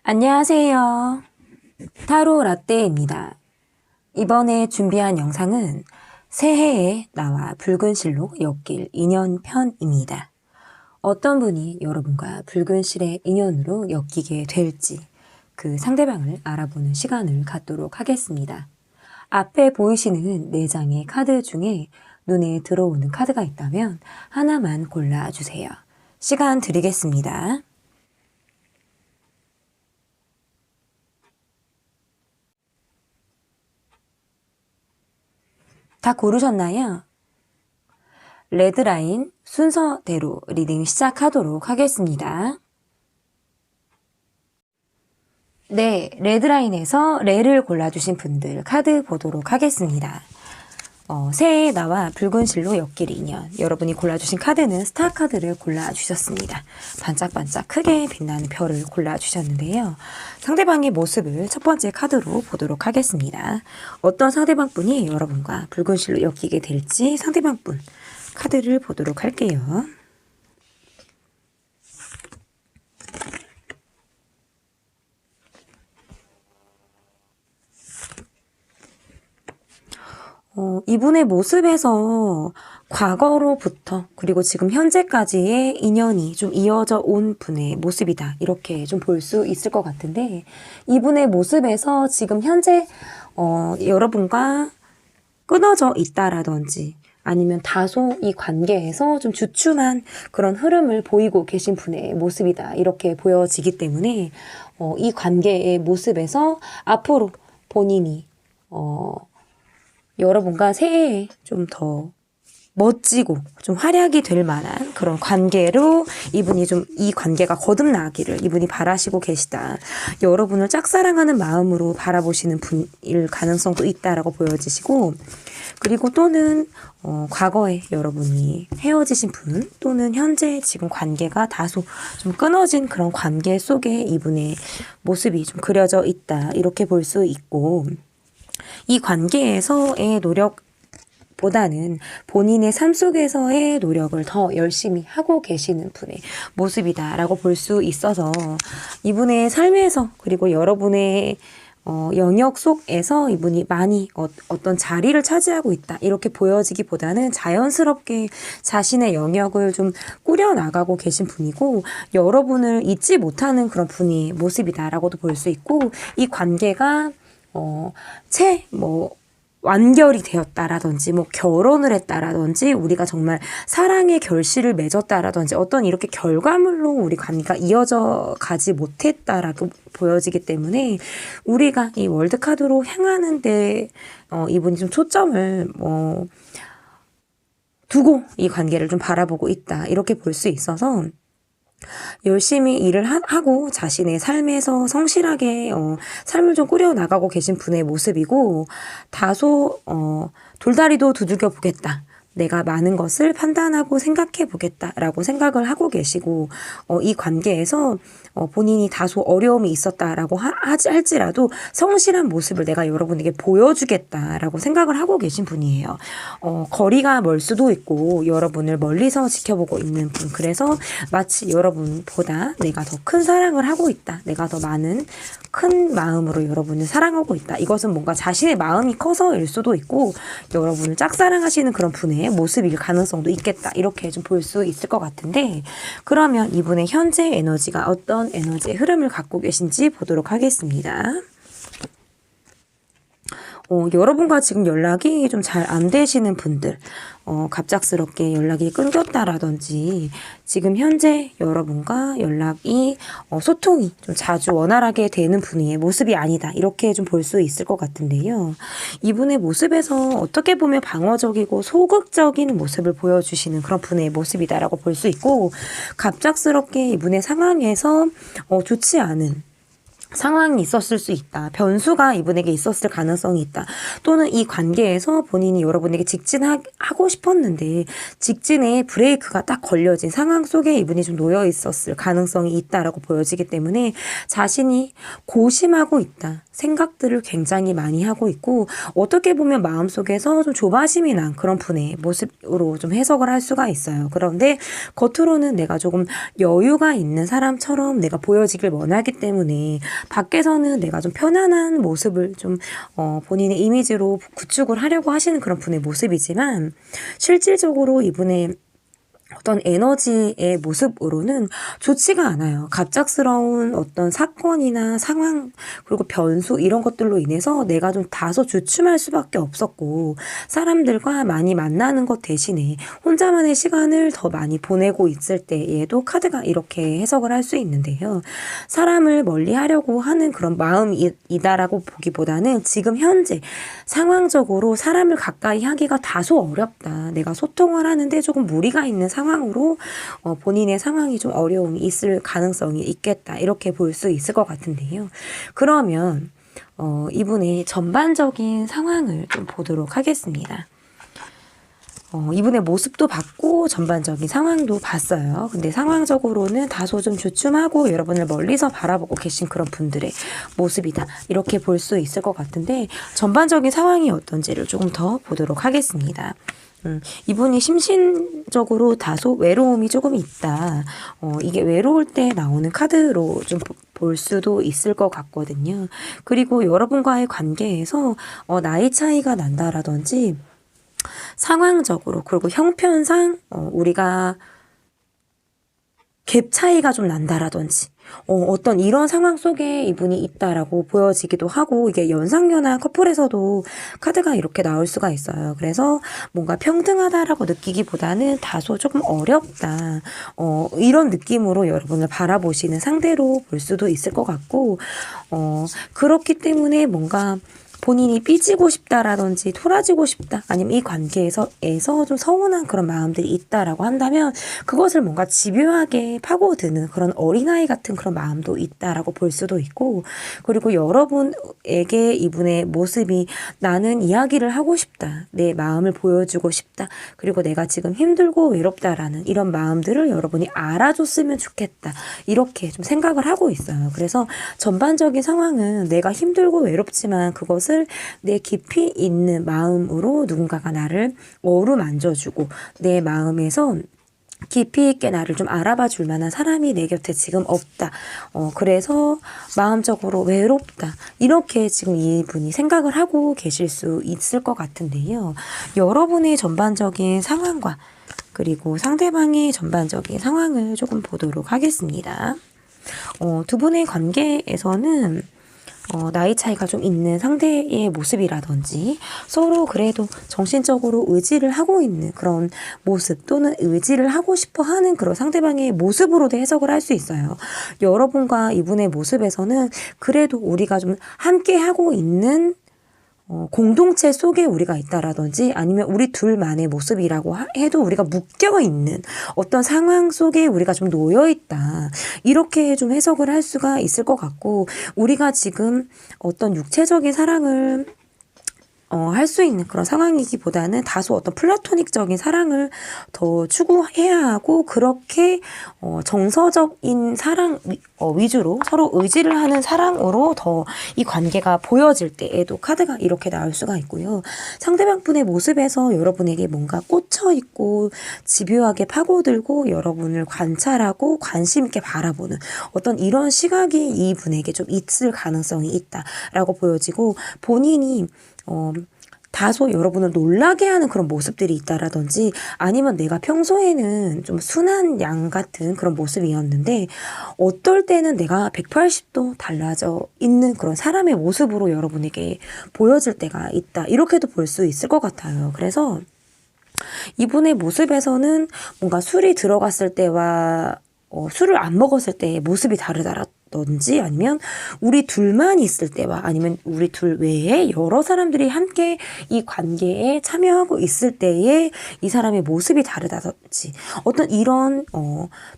안녕하세요. 타로 라떼입니다. 이번에 준비한 영상은 새해에 나와 붉은 실로 엮일 인연편입니다. 어떤 분이 여러분과 붉은 실의 인연으로 엮이게 될지 그 상대방을 알아보는 시간을 갖도록 하겠습니다. 앞에 보이시는 4장의 카드 중에 눈에 들어오는 카드가 있다면 하나만 골라주세요. 시간 드리겠습니다. 다 고르셨나요? 레드라인 순서대로 리딩 시작하도록 하겠습니다. 네, 레드라인에서 레를 골라주신 분들 카드 보도록 하겠습니다. 새해 나와 붉은 실로 엮일 인연. 여러분이 골라주신 카드는 스타 카드를 골라주셨습니다. 반짝반짝 크게 빛나는 별을 골라주셨는데요. 상대방의 모습을 첫 번째 카드로 보도록 하겠습니다. 어떤 상대방 분이 여러분과 붉은 실로 엮이게 될지 상대방 분 카드를 보도록 할게요. 이분의 모습에서 과거로부터 그리고 지금 현재까지의 인연이 좀 이어져 온 분의 모습이다. 이렇게 좀 볼 수 있을 것 같은데 이분의 모습에서 지금 현재 여러분과 끊어져 있다라든지 아니면 다소 이 관계에서 좀 주춤한 그런 흐름을 보이고 계신 분의 모습이다. 이렇게 보여지기 때문에 이 관계의 모습에서 앞으로 본인이 여러분과 새해에 좀 더 멋지고 좀 활약이 될 만한 그런 관계로 이분이 좀 이 관계가 거듭나기를 이분이 바라시고 계시다. 여러분을 짝사랑하는 마음으로 바라보시는 분일 가능성도 있다라고 보여지시고 그리고 또는 과거에 여러분이 헤어지신 분 또는 현재 지금 관계가 다소 좀 끊어진 그런 관계 속에 이분의 모습이 좀 그려져 있다. 이렇게 볼 수 있고 이 관계에서의 노력보다는 본인의 삶 속에서의 노력을 더 열심히 하고 계시는 분의 모습이다라고 볼 수 있어서 이분의 삶에서 그리고 여러분의 영역 속에서 이분이 많이 어떤 자리를 차지하고 있다 이렇게 보여지기보다는 자연스럽게 자신의 영역을 좀 꾸려나가고 계신 분이고 여러분을 잊지 못하는 그런 분의 모습이다라고도 볼 수 있고 이 관계가 완결이 되었다라든지 결혼을 했다라든지 우리가 정말 사랑의 결실을 맺었다라든지 어떤 이렇게 결과물로 우리 관계가 이어져 가지 못했다라고 보여지기 때문에 우리가 이 월드카드로 향하는데 이분이 좀 초점을 두고 이 관계를 좀 바라보고 있다 이렇게 볼 수 있어서 열심히 일을 하고 자신의 삶에서 성실하게 삶을 좀 꾸려나가고 계신 분의 모습이고 다소 돌다리도 두들겨 보겠다. 내가 많은 것을 판단하고 생각해 보겠다라고 생각을 하고 계시고 이 관계에서 본인이 다소 어려움이 있었다라고 할지라도 성실한 모습을 내가 여러분에게 보여주겠다라고 생각을 하고 계신 분이에요. 거리가 멀 수도 있고 여러분을 멀리서 지켜보고 있는 분. 그래서 마치 여러분보다 내가 더 큰 사랑을 하고 있다. 내가 더 많은 큰 마음으로 여러분을 사랑하고 있다. 이것은 뭔가 자신의 마음이 커서일 수도 있고 여러분을 짝사랑하시는 그런 분의 모습일 가능성도 있겠다. 이렇게 좀 볼 수 있을 것 같은데 그러면 이분의 현재 에너지가 어떤 에너지의 흐름을 갖고 계신지 보도록 하겠습니다. 여러분과 지금 연락이 좀 잘 안 되시는 분들 갑작스럽게 연락이 끊겼다라든지 지금 현재 여러분과 연락이 소통이 좀 자주 원활하게 되는 분의 모습이 아니다. 이렇게 좀 볼 수 있을 것 같은데요. 이분의 모습에서 어떻게 보면 방어적이고 소극적인 모습을 보여주시는 그런 분의 모습이다라고 볼 수 있고 갑작스럽게 이분의 상황에서 좋지 않은 상황이 있었을 수 있다. 변수가 이분에게 있었을 가능성이 있다. 또는 이 관계에서 본인이 여러분에게 직진하고 싶었는데 직진에 브레이크가 딱 걸려진 상황 속에 이분이 좀 놓여 있었을 가능성이 있다라고 보여지기 때문에 자신이 고심하고 있다. 생각들을 굉장히 많이 하고 있고 어떻게 보면 마음속에서 좀 조바심이 난 그런 분의 모습으로 좀 해석을 할 수가 있어요. 그런데 겉으로는 내가 조금 여유가 있는 사람처럼 내가 보여지길 원하기 때문에 밖에서는 내가 좀 편안한 모습을 좀 본인의 이미지로 구축을 하려고 하시는 그런 분의 모습이지만 실질적으로 이분의 어떤 에너지의 모습으로는 좋지가 않아요. 갑작스러운 어떤 사건이나 상황 그리고 변수 이런 것들로 인해서 내가 좀 다소 주춤할 수밖에 없었고 사람들과 많이 만나는 것 대신에 혼자만의 시간을 더 많이 보내고 있을 때에도 카드가 이렇게 해석을 할 수 있는데요. 사람을 멀리 하려고 하는 그런 마음이다라고 보기보다는 지금 현재 상황적으로 사람을 가까이 하기가 다소 어렵다. 내가 소통을 하는데 조금 무리가 있는 상황으로 본인의 상황이 좀 어려움이 있을 가능성이 있겠다. 이렇게 볼 수 있을 것 같은데요. 그러면 이분의 전반적인 상황을 좀 보도록 하겠습니다. 이분의 모습도 봤고 전반적인 상황도 봤어요. 근데 상황적으로는 다소 좀 주춤하고 여러분을 멀리서 바라보고 계신 그런 분들의 모습이다. 이렇게 볼 수 있을 것 같은데 전반적인 상황이 어떤지를 조금 더 보도록 하겠습니다. 이분이 심신적으로 다소 외로움이 조금 있다. 이게 외로울 때 나오는 카드로 좀 볼 수도 있을 것 같거든요. 그리고 여러분과의 관계에서 나이 차이가 난다라든지 상황적으로 그리고 형편상 우리가 갭 차이가 좀 난다라든지 어떤 이런 상황 속에 이분이 있다라고 보여지기도 하고 이게 연상연하 커플에서도 카드가 이렇게 나올 수가 있어요. 그래서 뭔가 평등하다라고 느끼기보다는 다소 조금 어렵다. 이런 느낌으로 여러분을 바라보시는 상대로 볼 수도 있을 것 같고 그렇기 때문에 뭔가 본인이 삐지고 싶다라든지 토라지고 싶다 아니면 이 관계에서 좀 서운한 그런 마음들이 있다라고 한다면 그것을 뭔가 집요하게 파고드는 그런 어린아이 같은 그런 마음도 있다라고 볼 수도 있고 그리고 여러분에게 이분의 모습이 나는 이야기를 하고 싶다. 내 마음을 보여주고 싶다. 그리고 내가 지금 힘들고 외롭다라는 이런 마음들을 여러분이 알아줬으면 좋겠다. 이렇게 좀 생각을 하고 있어요. 그래서 전반적인 상황은 내가 힘들고 외롭지만 그것을 내 깊이 있는 마음으로 누군가가 나를 어루만져주고 내 마음에서 깊이 있게 나를 좀 알아봐 줄 만한 사람이 내 곁에 지금 없다. 그래서 마음적으로 외롭다. 이렇게 지금 이분이 생각을 하고 계실 수 있을 것 같은데요. 여러분의 전반적인 상황과 그리고 상대방의 전반적인 상황을 조금 보도록 하겠습니다. 두 분의 관계에서는 나이 차이가 좀 있는 상대의 모습이라든지 서로 그래도 정신적으로 의지를 하고 있는 그런 모습 또는 의지를 하고 싶어 하는 그런 상대방의 모습으로도 해석을 할 수 있어요. 여러분과 이분의 모습에서는 그래도 우리가 좀 함께 하고 있는 공동체 속에 우리가 있다라든지 아니면 우리 둘만의 모습이라고 해도 우리가 묶여 있는 어떤 상황 속에 우리가 좀 놓여 있다. 이렇게 좀 해석을 할 수가 있을 것 같고 우리가 지금 어떤 육체적인 사랑을 할 수 있는 그런 상황이기보다는 다소 어떤 플라토닉적인 사랑을 더 추구해야 하고 그렇게 정서적인 사랑 위주로 서로 의지를 하는 사랑으로 더 이 관계가 보여질 때에도 카드가 이렇게 나올 수가 있고요. 상대방 분의 모습에서 여러분에게 뭔가 꽂혀 있고 집요하게 파고들고 여러분을 관찰하고 관심 있게 바라보는 어떤 이런 시각이 이분에게 좀 있을 가능성이 있다라고 보여지고 본인이 다소 여러분을 놀라게 하는 그런 모습들이 있다라든지 아니면 내가 평소에는 좀 순한 양 같은 그런 모습이었는데 어떨 때는 내가 180도 달라져 있는 그런 사람의 모습으로 여러분에게 보여질 때가 있다. 이렇게도 볼 수 있을 것 같아요. 그래서 이분의 모습에서는 뭔가 술이 들어갔을 때와 술을 안 먹었을 때의 모습이 다르다든지 아니면 우리 둘만 있을 때와 아니면 우리 둘 외에 여러 사람들이 함께 이 관계에 참여하고 있을 때에 이 사람의 모습이 다르다든지 어떤 이런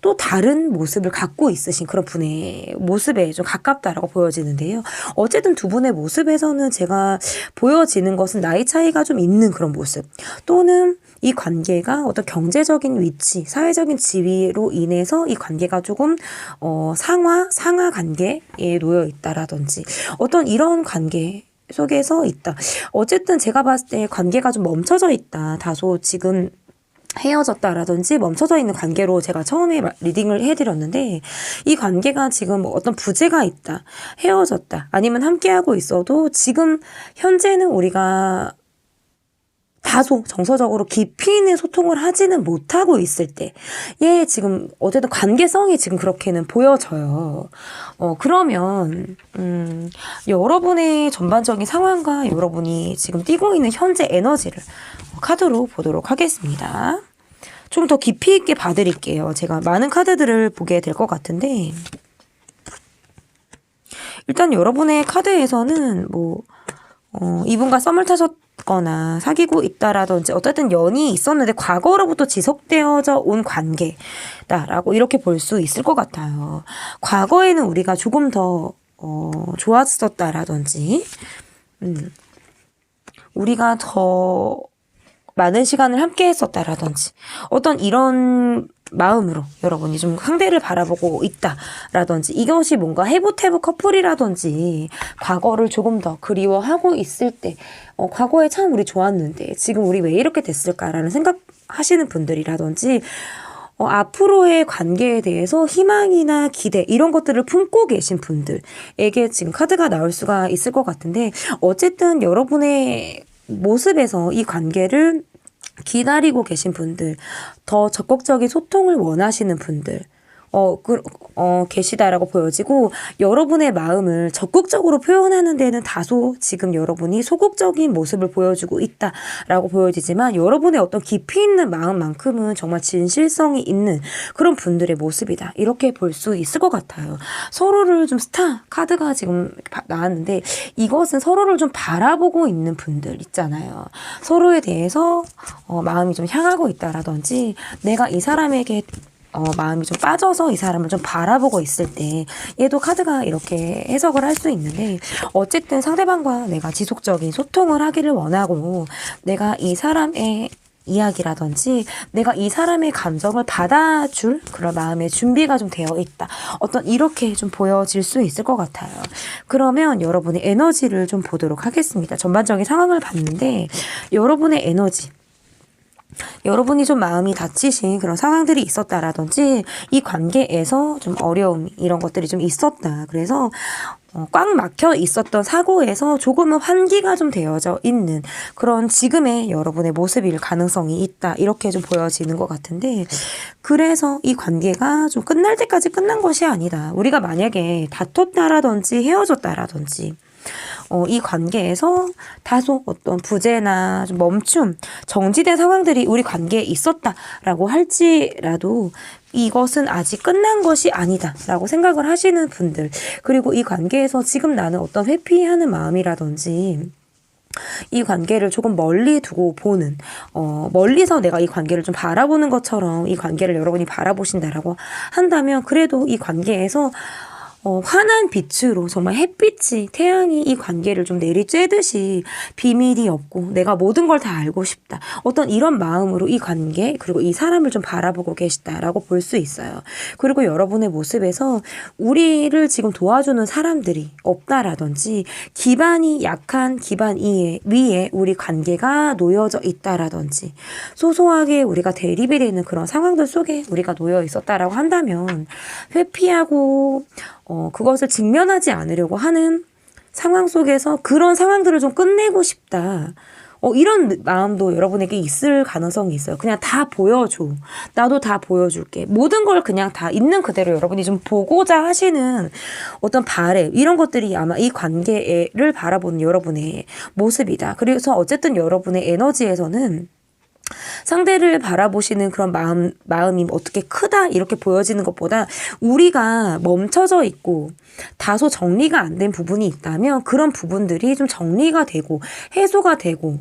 또 다른 모습을 갖고 있으신 그런 분의 모습에 좀 가깝다라고 보여지는데요. 어쨌든 두 분의 모습에서는 제가 보여지는 것은 나이 차이가 좀 있는 그런 모습 또는 이 관계가 어떤 경제적인 위치, 사회적인 지위로 인해서 이 관계가 조금 상하 상하 관계에 놓여 있다라든지 어떤 이런 관계 속에서 있다. 어쨌든 제가 봤을 때 관계가 좀 멈춰져 있다. 다소 지금 헤어졌다라든지 멈춰져 있는 관계로 제가 처음에 리딩을 해드렸는데 이 관계가 지금 어떤 부재가 있다. 헤어졌다. 아니면 함께하고 있어도 지금 현재는 우리가 다소 정서적으로 깊이 있는 소통을 하지는 못하고 있을 때, 지금 어쨌든 관계성이 지금 그렇게는 보여져요. 그러면 여러분의 전반적인 상황과 여러분이 지금 띄고 있는 현재 에너지를 카드로 보도록 하겠습니다. 좀 더 깊이 있게 봐드릴게요. 제가 많은 카드들을 보게 될 것 같은데, 일단 여러분의 카드에서는 이분과 썸을 타셨거나 사귀고 있다라든지 어쨌든 연이 있었는데 과거로부터 지속되어져 온 관계다라고 이렇게 볼 수 있을 것 같아요. 과거에는 우리가 조금 더 좋았었다라든지 우리가 더 많은 시간을 함께 했었다라든지 어떤 이런 마음으로 여러분이 좀 상대를 바라보고 있다라든지 이것이 뭔가 해보태브 커플이라든지 과거를 조금 더 그리워하고 있을 때 과거에 참 우리 좋았는데 지금 우리 왜 이렇게 됐을까라는 생각하시는 분들이라든지 앞으로의 관계에 대해서 희망이나 기대 이런 것들을 품고 계신 분들에게 지금 카드가 나올 수가 있을 것 같은데 어쨌든 여러분의 모습에서 이 관계를 기다리고 계신 분들, 더 적극적인 소통을 원하시는 분들, 계시다라고 보여지고 여러분의 마음을 적극적으로 표현하는 데는 다소 지금 여러분이 소극적인 모습을 보여주고 있다라고 보여지지만 여러분의 어떤 깊이 있는 마음만큼은 정말 진실성이 있는 그런 분들의 모습이다. 이렇게 볼 수 있을 것 같아요. 서로를 좀 스타 카드가 지금 나왔는데 이것은 서로를 좀 바라보고 있는 분들 있잖아요. 서로에 대해서 마음이 좀 향하고 있다라든지 내가 이 사람에게 마음이 좀 빠져서 이 사람을 좀 바라보고 있을 때 얘도 카드가 이렇게 해석을 할 수 있는데 어쨌든 상대방과 내가 지속적인 소통을 하기를 원하고 내가 이 사람의 이야기라든지 내가 이 사람의 감정을 받아줄 그런 마음의 준비가 좀 되어 있다. 어떤 이렇게 좀 보여질 수 있을 것 같아요. 그러면 여러분의 에너지를 좀 보도록 하겠습니다. 전반적인 상황을 봤는데 여러분의 에너지 여러분이 좀 마음이 다치신 그런 상황들이 있었다라든지 이 관계에서 좀 어려움 이런 것들이 좀 있었다. 그래서 꽉 막혀 있었던 사고에서 조금은 환기가 좀 되어져 있는 그런 지금의 여러분의 모습일 가능성이 있다. 이렇게 좀 보여지는 것 같은데 그래서 이 관계가 좀 끝날 때까지 끝난 것이 아니다. 우리가 만약에 다퉜다라든지 헤어졌다라든지 이 관계에서 다소 어떤 부재나 좀 멈춤, 정지된 상황들이 우리 관계에 있었다라고 할지라도 이것은 아직 끝난 것이 아니다라고 생각을 하시는 분들 그리고 이 관계에서 지금 나는 어떤 회피하는 마음이라든지 이 관계를 조금 멀리 두고 보는 멀리서 내가 이 관계를 좀 바라보는 것처럼 이 관계를 여러분이 바라보신다라고 한다면 그래도 이 관계에서 환한 빛으로 정말 햇빛이 태양이 이 관계를 좀 내리쬐듯이 비밀이 없고 내가 모든 걸 다 알고 싶다. 어떤 이런 마음으로 이 관계 그리고 이 사람을 좀 바라보고 계시다라고 볼 수 있어요. 그리고 여러분의 모습에서 우리를 지금 도와주는 사람들이 없다라든지 기반이 약한 기반 위에 우리 관계가 놓여져 있다라든지 소소하게 우리가 대립이 되는 그런 상황들 속에 우리가 놓여 있었다라고 한다면 회피하고 그것을 직면하지 않으려고 하는 상황 속에서 그런 상황들을 좀 끝내고 싶다. 이런 마음도 여러분에게 있을 가능성이 있어요. 그냥 다 보여줘. 나도 다 보여줄게. 모든 걸 그냥 다 있는 그대로 여러분이 좀 보고자 하시는 어떤 바램 이런 것들이 아마 이 관계를 바라보는 여러분의 모습이다. 그래서 어쨌든 여러분의 에너지에서는 상대를 바라보시는 그런 마음이 어떻게 크다 이렇게 보여지는 것보다 우리가 멈춰져 있고 다소 정리가 안 된 부분이 있다면 그런 부분들이 좀 정리가 되고 해소가 되고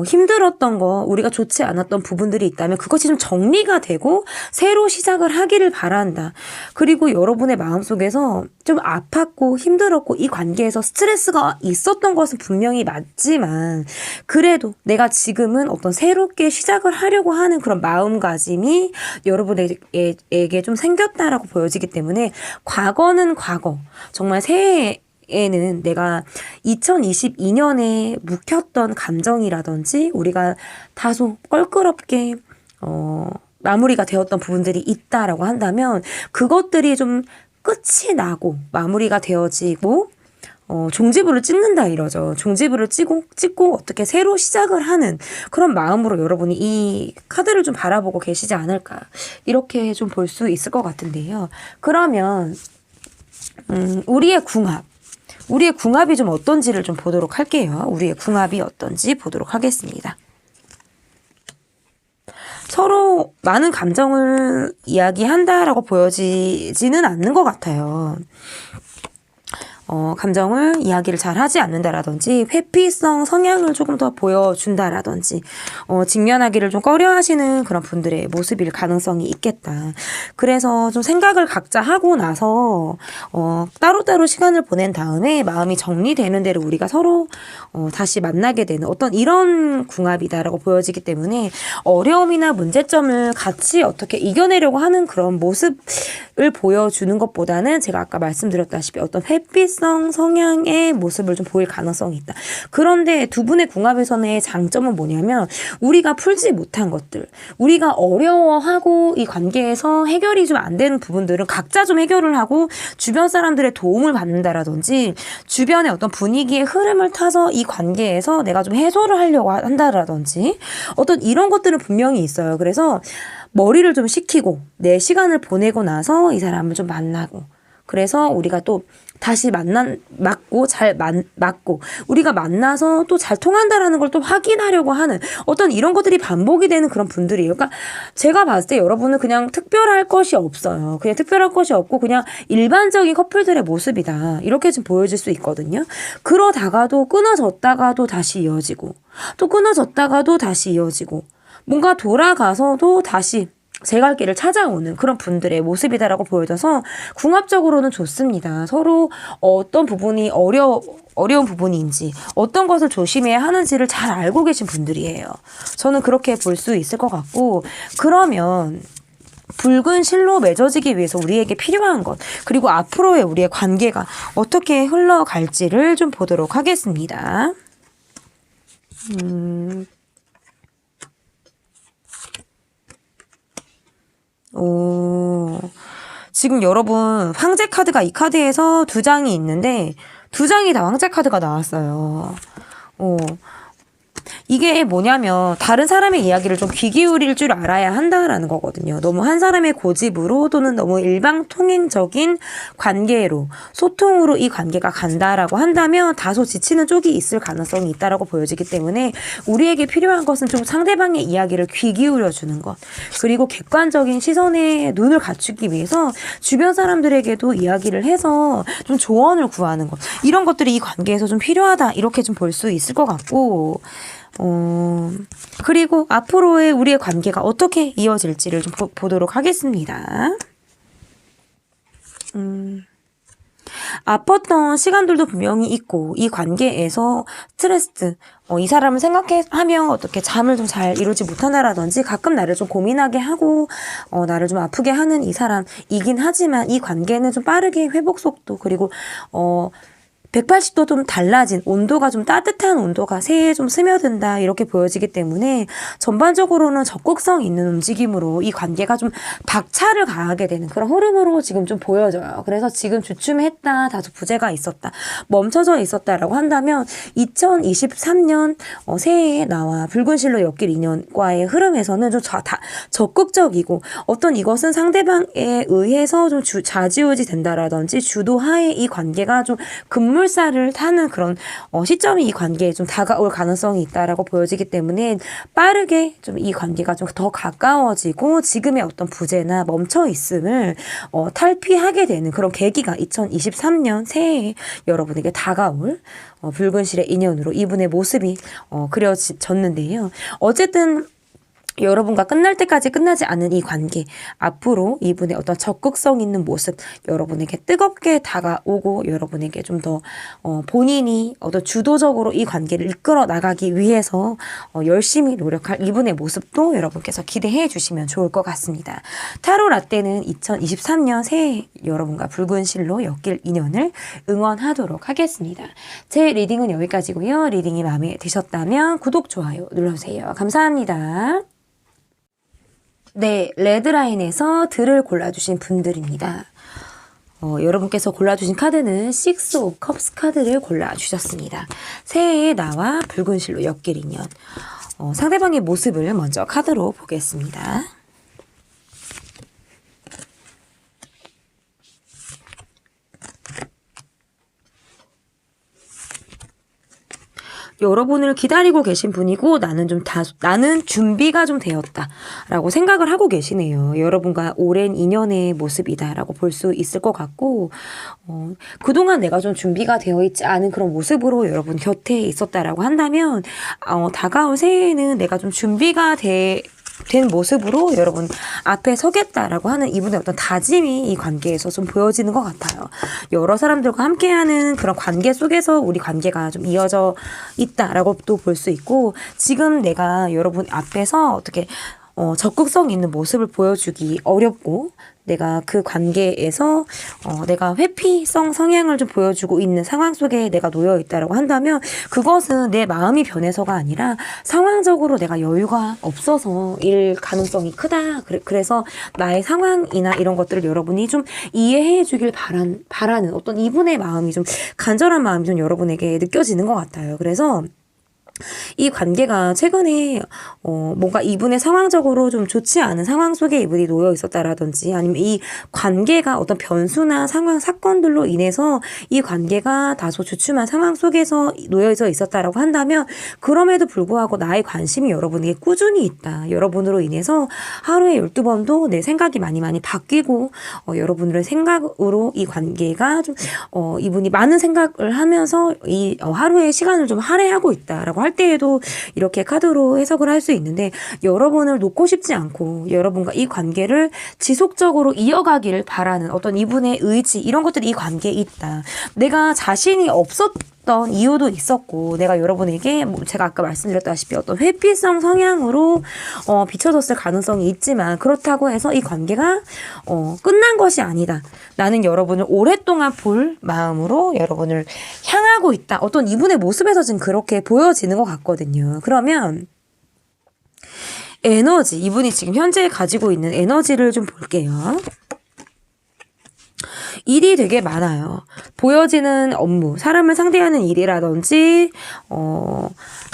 힘들었던 거, 우리가 좋지 않았던 부분들이 있다면 그것이 좀 정리가 되고 새로 시작을 하기를 바란다. 그리고 여러분의 마음속에서 좀 아팠고 힘들었고 이 관계에서 스트레스가 있었던 것은 분명히 맞지만 그래도 내가 지금은 어떤 새롭게 시작을 하려고 하는 그런 마음가짐이 여러분에게 좀 생겼다라고 보여지기 때문에 과거는 과거. 정말 새해 에는 내가 2022년에 묵혔던 감정이라든지 우리가 다소 껄끄럽게 마무리가 되었던 부분들이 있다라고 한다면 그것들이 좀 끝이 나고 마무리가 되어지고 종지부를 찍는다 이러죠. 종지부를 찍고 어떻게 새로 시작을 하는 그런 마음으로 여러분이 이 카드를 좀 바라보고 계시지 않을까 이렇게 좀 볼 수 있을 것 같은데요. 그러면 우리의 궁합이 좀 어떤지를 좀 보도록 할게요. 우리의 궁합이 어떤지 보도록 하겠습니다. 서로 많은 감정을 이야기한다라고 보여지지는 않는 것 같아요. 감정을 이야기를 잘 하지 않는다라든지 회피성 성향을 조금 더 보여준다라든지 직면하기를 좀 꺼려하시는 그런 분들의 모습일 가능성이 있겠다. 그래서 좀 생각을 각자 하고 나서 따로따로 시간을 보낸 다음에 마음이 정리되는 대로 우리가 서로 다시 만나게 되는 어떤 이런 궁합이다라고 보여지기 때문에 어려움이나 문제점을 같이 어떻게 이겨내려고 하는 그런 모습을 보여주는 것보다는 제가 아까 말씀드렸다시피 어떤 회피성 성향의 모습을 좀 보일 가능성이 있다. 그런데 두 분의 궁합에서의 장점은 뭐냐면 우리가 풀지 못한 것들, 우리가 어려워하고 이 관계에서 해결이 좀 안 되는 부분들은 각자 좀 해결을 하고 주변 사람들의 도움을 받는다라든지 주변의 어떤 분위기의 흐름을 타서 이 관계에서 내가 좀 해소를 하려고 한다라든지 어떤 이런 것들은 분명히 있어요. 그래서 머리를 좀 식히고 내 시간을 보내고 나서 이 사람을 좀 만나고 그래서 우리가 또 다시 맞고 우리가 만나서 또 잘 통한다라는 걸 또 확인하려고 하는 어떤 이런 것들이 반복이 되는 그런 분들이에요. 그러니까 제가 봤을 때 여러분은 그냥 특별할 것이 없어요. 그냥 특별할 것이 없고 그냥 일반적인 커플들의 모습이다. 이렇게 좀 보여질 수 있거든요. 그러다가도 끊어졌다가도 다시 이어지고 또 끊어졌다가도 다시 이어지고 뭔가 돌아가서도 다시 제 갈 길을 찾아오는 그런 분들의 모습이다라고 보여져서 궁합적으로는 좋습니다. 서로 어떤 부분이 어려운 부분인지 어떤 것을 조심해야 하는지를 잘 알고 계신 분들이에요. 저는 그렇게 볼 수 있을 것 같고 그러면 붉은 실로 맺어지기 위해서 우리에게 필요한 것 그리고 앞으로의 우리의 관계가 어떻게 흘러갈지를 좀 보도록 하겠습니다. 지금 여러분 황제 카드가 이 카드에서 두 장이 있는데 두 장이 다 황제 카드가 나왔어요. 이게 뭐냐면 다른 사람의 이야기를 좀 귀 기울일 줄 알아야 한다라는 거거든요. 너무 한 사람의 고집으로 또는 너무 일방통행적인 관계로 소통으로 이 관계가 간다라고 한다면 다소 지치는 쪽이 있을 가능성이 있다라고 보여지기 때문에 우리에게 필요한 것은 좀 상대방의 이야기를 귀 기울여 주는 것 그리고 객관적인 시선에 눈을 갖추기 위해서 주변 사람들에게도 이야기를 해서 좀 조언을 구하는 것 이런 것들이 이 관계에서 좀 필요하다 이렇게 좀 볼 수 있을 것 같고 그리고 앞으로의 우리의 관계가 어떻게 이어질지를 좀 보도록 하겠습니다. 아팠던 시간들도 분명히 있고 이 관계에서 스트레스 이 사람을 생각하면 어떻게 잠을 좀 잘 이루지 못한다라든지 가끔 나를 좀 고민하게 하고 나를 좀 아프게 하는 이 사람이긴 하지만 이 관계는 좀 빠르게 회복 속도 그리고 180도 좀 달라진 온도가 좀 따뜻한 온도가 새해에 좀 스며든다 이렇게 보여지기 때문에 전반적으로는 적극성 있는 움직임으로 이 관계가 좀 박차를 가하게 되는 그런 흐름으로 지금 좀 보여져요. 그래서 지금 주춤했다 다소 부재가 있었다 멈춰져 있었다라고 한다면 2023년 새해에 나와 붉은 실로 엮일 인연과의 흐름에서는 좀 적극적이고 어떤 이것은 상대방에 의해서 좀 좌지우지 된다라든지 주도하에 이 관계가 좀 급물살을 타는 그런 시점이 이 관계에 좀 다가올 가능성이 있다라고 보여지기 때문에 빠르게 좀 이 관계가 좀 더 가까워지고 지금의 어떤 부재나 멈춰 있음을 탈피하게 되는 그런 계기가 2023년 새해에 여러분에게 다가올 붉은 실의 인연으로 이분의 모습이 그려졌는데요. 어쨌든 여러분과 끝날 때까지 끝나지 않은 이 관계, 앞으로 이분의 어떤 적극성 있는 모습, 여러분에게 뜨겁게 다가오고 여러분에게 좀 더 본인이 어떤 주도적으로 이 관계를 이끌어 나가기 위해서 열심히 노력할 이분의 모습도 여러분께서 기대해 주시면 좋을 것 같습니다. 타로 라떼는 2023년 새해 여러분과 붉은 실로 엮일 인연을 응원하도록 하겠습니다. 제 리딩은 여기까지고요. 리딩이 마음에 드셨다면 구독, 좋아요 눌러주세요. 감사합니다. 네, 레드라인에서 들을 골라주신 분들입니다. 여러분께서 골라주신 카드는 식스 오브 컵스 카드를 골라주셨습니다. 새해에 나와 붉은 실로 엮일 인연. 상대방의 모습을 먼저 카드로 보겠습니다. 여러분을 기다리고 계신 분이고 나는 준비가 좀 되었다라고 생각을 하고 계시네요. 여러분과 오랜 인연의 모습이다라고 볼 수 있을 것 같고 그동안 내가 좀 준비가 되어 있지 않은 그런 모습으로 여러분 곁에 있었다라고 한다면 다가올 새해에는 내가 좀 준비가 된 모습으로 여러분 앞에 서겠다라고 하는 이분의 어떤 다짐이 이 관계에서 좀 보여지는 것 같아요. 여러 사람들과 함께하는 그런 관계 속에서 우리 관계가 좀 이어져 있다라고 또 볼 수 있고, 지금 내가 여러분 앞에서 어떻게 적극성 있는 모습을 보여주기 어렵고 내가 그 관계에서 내가 회피성 성향을 좀 보여주고 있는 상황 속에 내가 놓여 있다라고 한다면 그것은 내 마음이 변해서가 아니라 상황적으로 내가 여유가 없어서 일 가능성이 크다. 그래서 나의 상황이나 이런 것들을 여러분이 좀 이해해 주길 바라는 어떤 이분의 마음이 좀 간절한 마음이 좀 여러분에게 느껴지는 것 같아요. 그래서 이 관계가 최근에 뭔가 이분의 상황적으로 좀 좋지 않은 상황 속에 이분이 놓여 있었다라든지 아니면 이 관계가 어떤 변수나 상황 사건들로 인해서 이 관계가 다소 주춤한 상황 속에서 놓여져 있었다라고 한다면 그럼에도 불구하고 나의 관심이 여러분에게 꾸준히 있다. 여러분으로 인해서 하루에 12번도 내 생각이 많이 바뀌고 여러분의 생각으로 이 관계가 좀 이분이 많은 생각을 하면서 이 하루의 시간을 좀 할애하고 있다라고 할 때에도 이렇게 카드로 해석을 할 수 있는데, 여러분을 놓고 싶지 않고 여러분과 이 관계를 지속적으로 이어가기를 바라는 어떤 이분의 의지, 이런 것들이 이 관계에 있다. 내가 자신이 없었던 이유도 있었고 내가 여러분에게 제가 아까 말씀드렸다시피 어떤 회피성 성향으로 비춰졌을 가능성이 있지만 그렇다고 해서 이 관계가 끝난 것이 아니다. 나는 여러분을 오랫동안 볼 마음으로 여러분을 향하고 있다. 어떤 이분의 모습에서 지금 그렇게 보여지는 것 같거든요. 그러면 에너지, 이분이 지금 현재 가지고 있는 에너지를 좀 볼게요. 일이 되게 많아요. 보여지는 업무, 사람을 상대하는 일이라든지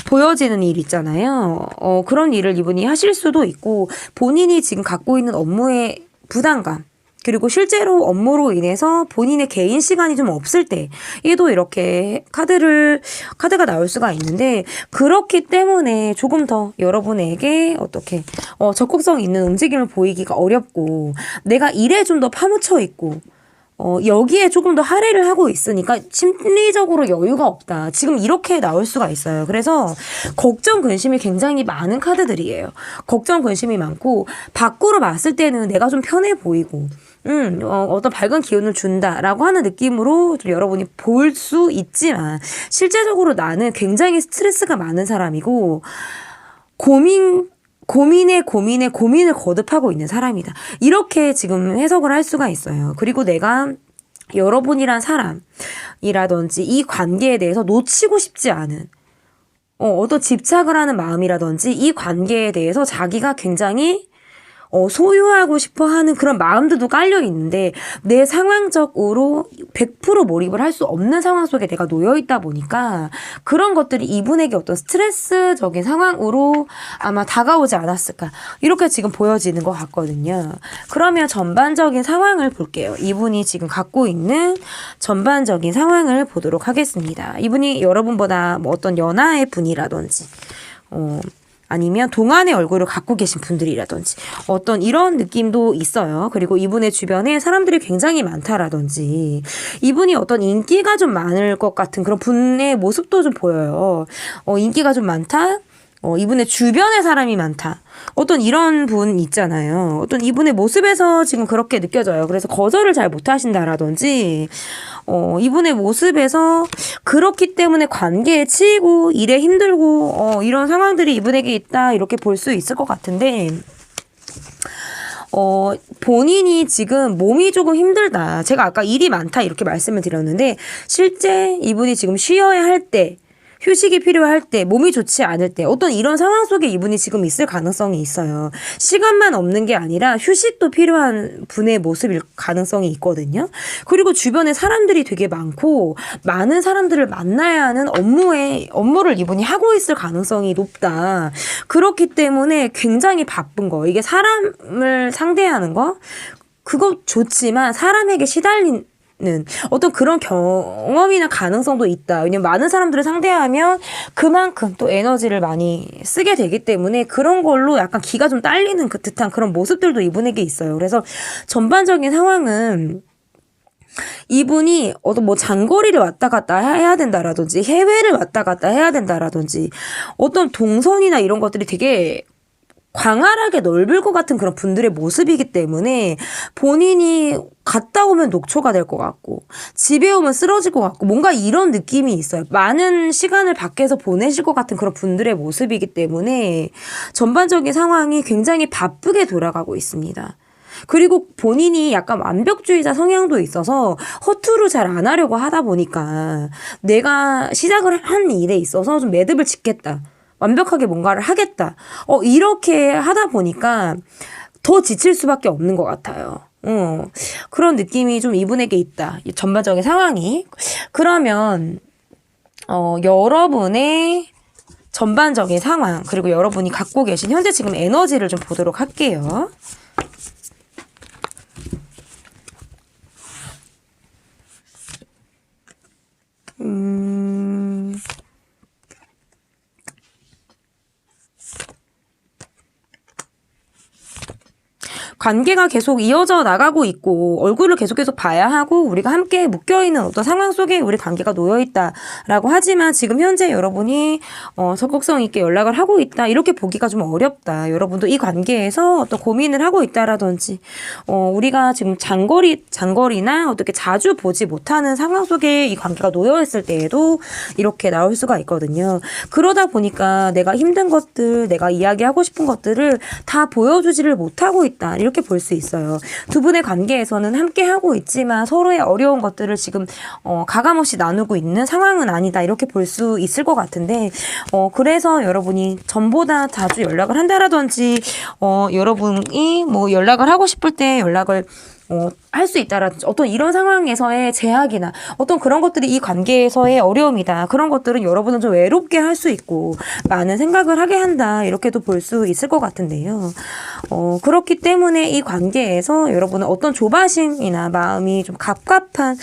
보여지는 일 있잖아요. 그런 일을 이분이 하실 수도 있고, 본인이 지금 갖고 있는 업무의 부담감, 그리고 실제로 업무로 인해서 본인의 개인 시간이 좀 없을 때 얘도 이렇게 카드가 나올 수가 있는데, 그렇기 때문에 조금 더 여러분에게 어떻게 적극성 있는 움직임을 보이기가 어렵고 내가 일에 좀 더 파묻혀 있고 여기에 조금 더 할애를 하고 있으니까 심리적으로 여유가 없다. 지금 이렇게 나올 수가 있어요. 그래서 걱정, 근심이 굉장히 많은 카드들이에요. 걱정, 근심이 많고 밖으로 봤을 때는 내가 좀 편해 보이고 어떤 밝은 기운을 준다라고 하는 느낌으로 좀 여러분이 볼 수 있지만 실제적으로 나는 굉장히 스트레스가 많은 사람이고 고민에 고민을 거듭하고 있는 사람이다. 이렇게 지금 해석을 할 수가 있어요. 그리고 내가 여러분이란 사람이라든지 이 관계에 대해서 놓치고 싶지 않은 어떤 집착을 하는 마음이라든지 이 관계에 대해서 자기가 굉장히 소유하고 싶어 하는 그런 마음들도 깔려 있는데 내 상황적으로 100% 몰입을 할 수 없는 상황 속에 내가 놓여 있다 보니까 그런 것들이 이분에게 어떤 스트레스적인 상황으로 아마 다가오지 않았을까. 이렇게 지금 보여지는 것 같거든요. 그러면 전반적인 상황을 볼게요. 이분이 지금 갖고 있는 전반적인 상황을 보도록 하겠습니다. 이분이 여러분보다 뭐 어떤 연하의 분이라든지, 아니면 동안의 얼굴을 갖고 계신 분들이라든지 어떤 이런 느낌도 있어요. 그리고 이분의 주변에 사람들이 굉장히 많다라든지 이분이 어떤 인기가 좀 많을 것 같은 그런 분의 모습도 좀 보여요. 인기가 좀 많다? 이분의 주변에 사람이 많다. 어떤 이런 분 있잖아요. 어떤 이분의 모습에서 지금 그렇게 느껴져요. 그래서 거절을 잘 못하신다라든지, 이분의 모습에서 그렇기 때문에 관계에 치이고 일에 힘들고, 이런 상황들이 이분에게 있다. 이렇게 볼 수 있을 것 같은데, 본인이 지금 몸이 조금 힘들다. 제가 아까 일이 많다. 이렇게 말씀을 드렸는데, 실제 이분이 지금 쉬어야 할 때, 휴식이 필요할 때, 몸이 좋지 않을 때, 어떤 이런 상황 속에 이분이 지금 있을 가능성이 있어요. 시간만 없는 게 아니라 휴식도 필요한 분의 모습일 가능성이 있거든요. 그리고 주변에 사람들이 되게 많고, 많은 사람들을 만나야 하는 업무를 이분이 하고 있을 가능성이 높다. 그렇기 때문에 굉장히 바쁜 거. 이게 사람을 상대하는 거? 그거 좋지만 사람에게 시달린 어떤 그런 경험이나 가능성도 있다. 왜냐면 많은 사람들을 상대하면 그만큼 또 에너지를 많이 쓰게 되기 때문에 그런 걸로 약간 기가 좀 딸리는 듯한 그런 모습들도 이분에게 있어요. 그래서 전반적인 상황은 이분이 어떤 뭐 장거리를 왔다 갔다 해야 된다라든지 해외를 왔다 갔다 해야 된다라든지 어떤 동선이나 이런 것들이 되게 광활하게 넓을 것 같은 그런 분들의 모습이기 때문에 본인이 갔다 오면 녹초가 될 것 같고 집에 오면 쓰러질 것 같고 뭔가 이런 느낌이 있어요. 많은 시간을 밖에서 보내실 것 같은 그런 분들의 모습이기 때문에 전반적인 상황이 굉장히 바쁘게 돌아가고 있습니다. 그리고 본인이 약간 완벽주의자 성향도 있어서 허투루 잘 안 하려고 하다 보니까 내가 시작을 한 일에 있어서 좀 매듭을 짓겠다. 완벽하게 뭔가를 하겠다. 이렇게 하다 보니까 더 지칠 수밖에 없는 것 같아요. 그런 느낌이 좀 이분에게 있다. 이 전반적인 상황이. 그러면, 여러분의 전반적인 상황, 그리고 여러분이 갖고 계신 현재 지금 에너지를 좀 보도록 할게요. 관계가 계속 이어져 나가고 있고 얼굴을 계속 봐야 하고 우리가 함께 묶여있는 어떤 상황 속에 우리 관계가 놓여있다라고 하지만 지금 현재 여러분이 적극성 있게 연락을 하고 있다 이렇게 보기가 좀 어렵다. 여러분도 이 관계에서 어떤 고민을 하고 있다라든지 우리가 지금 장거리나 어떻게 자주 보지 못하는 상황 속에 이 관계가 놓여있을 때에도 이렇게 나올 수가 있거든요. 그러다 보니까 내가 힘든 것들, 내가 이야기하고 싶은 것들을 다 보여주지를 못하고 있다. 이렇게 볼 수 있어요. 두 분의 관계에서는 함께 하고 있지만 서로의 어려운 것들을 지금 가감없이 나누고 있는 상황은 아니다. 이렇게 볼 수 있을 것 같은데 그래서 여러분이 전보다 자주 연락을 한다라든지 여러분이 뭐 연락을 하고 싶을 때 연락을 할 수 있다라든지 어떤 이런 상황에서의 제약이나 어떤 그런 것들이 이 관계에서의 어려움이다. 그런 것들은 여러분은 좀 외롭게 할 수 있고 많은 생각을 하게 한다. 이렇게도 볼 수 있을 것 같은데요. 그렇기 때문에 이 관계에서 여러분은 어떤 조바심이나 마음이 좀 갑갑한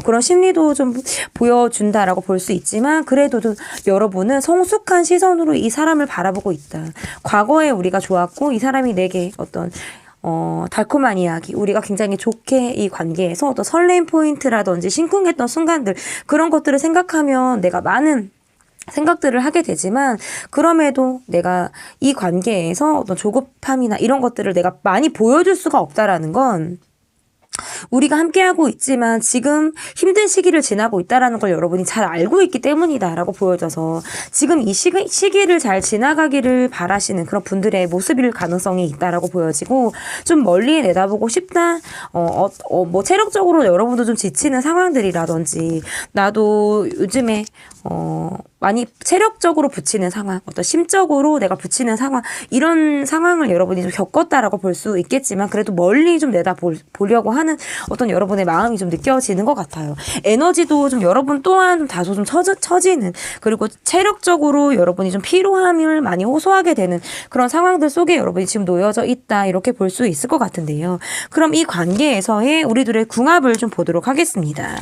그런 심리도 좀 보여준다라고 볼 수 있지만 그래도 좀 여러분은 성숙한 시선으로 이 사람을 바라보고 있다. 과거에 우리가 좋았고 이 사람이 내게 어떤 달콤한 이야기, 우리가 굉장히 좋게 이 관계에서 어떤 설레임 포인트라든지 심쿵했던 순간들, 그런 것들을 생각하면 내가 많은 생각들을 하게 되지만, 그럼에도 내가 이 관계에서 어떤 조급함이나 이런 것들을 내가 많이 보여줄 수가 없다라는 건, 우리가 함께하고 있지만 지금 힘든 시기를 지나고 있다라는 걸 여러분이 잘 알고 있기 때문이다라고 보여져서 지금 이 시기를 잘 지나가기를 바라시는 그런 분들의 모습일 가능성이 있다라고 보여지고 좀 멀리 내다보고 싶다. 뭐 체력적으로 여러분도 좀 지치는 상황들이라든지 나도 요즘에 많이 체력적으로 부치는 상황, 어떤 심적으로 내가 부치는 상황, 이런 상황을 여러분이 좀 겪었다라고 볼 수 있겠지만 그래도 멀리 좀 보려고 하는 어떤 여러분의 마음이 좀 느껴지는 것 같아요. 에너지도 좀 여러분 또한 좀 다소 좀 처지는, 그리고 체력적으로 여러분이 좀 피로함을 많이 호소하게 되는 그런 상황들 속에 여러분이 지금 놓여져 있다, 이렇게 볼 수 있을 것 같은데요. 그럼 이 관계에서의 우리들의 궁합을 좀 보도록 하겠습니다.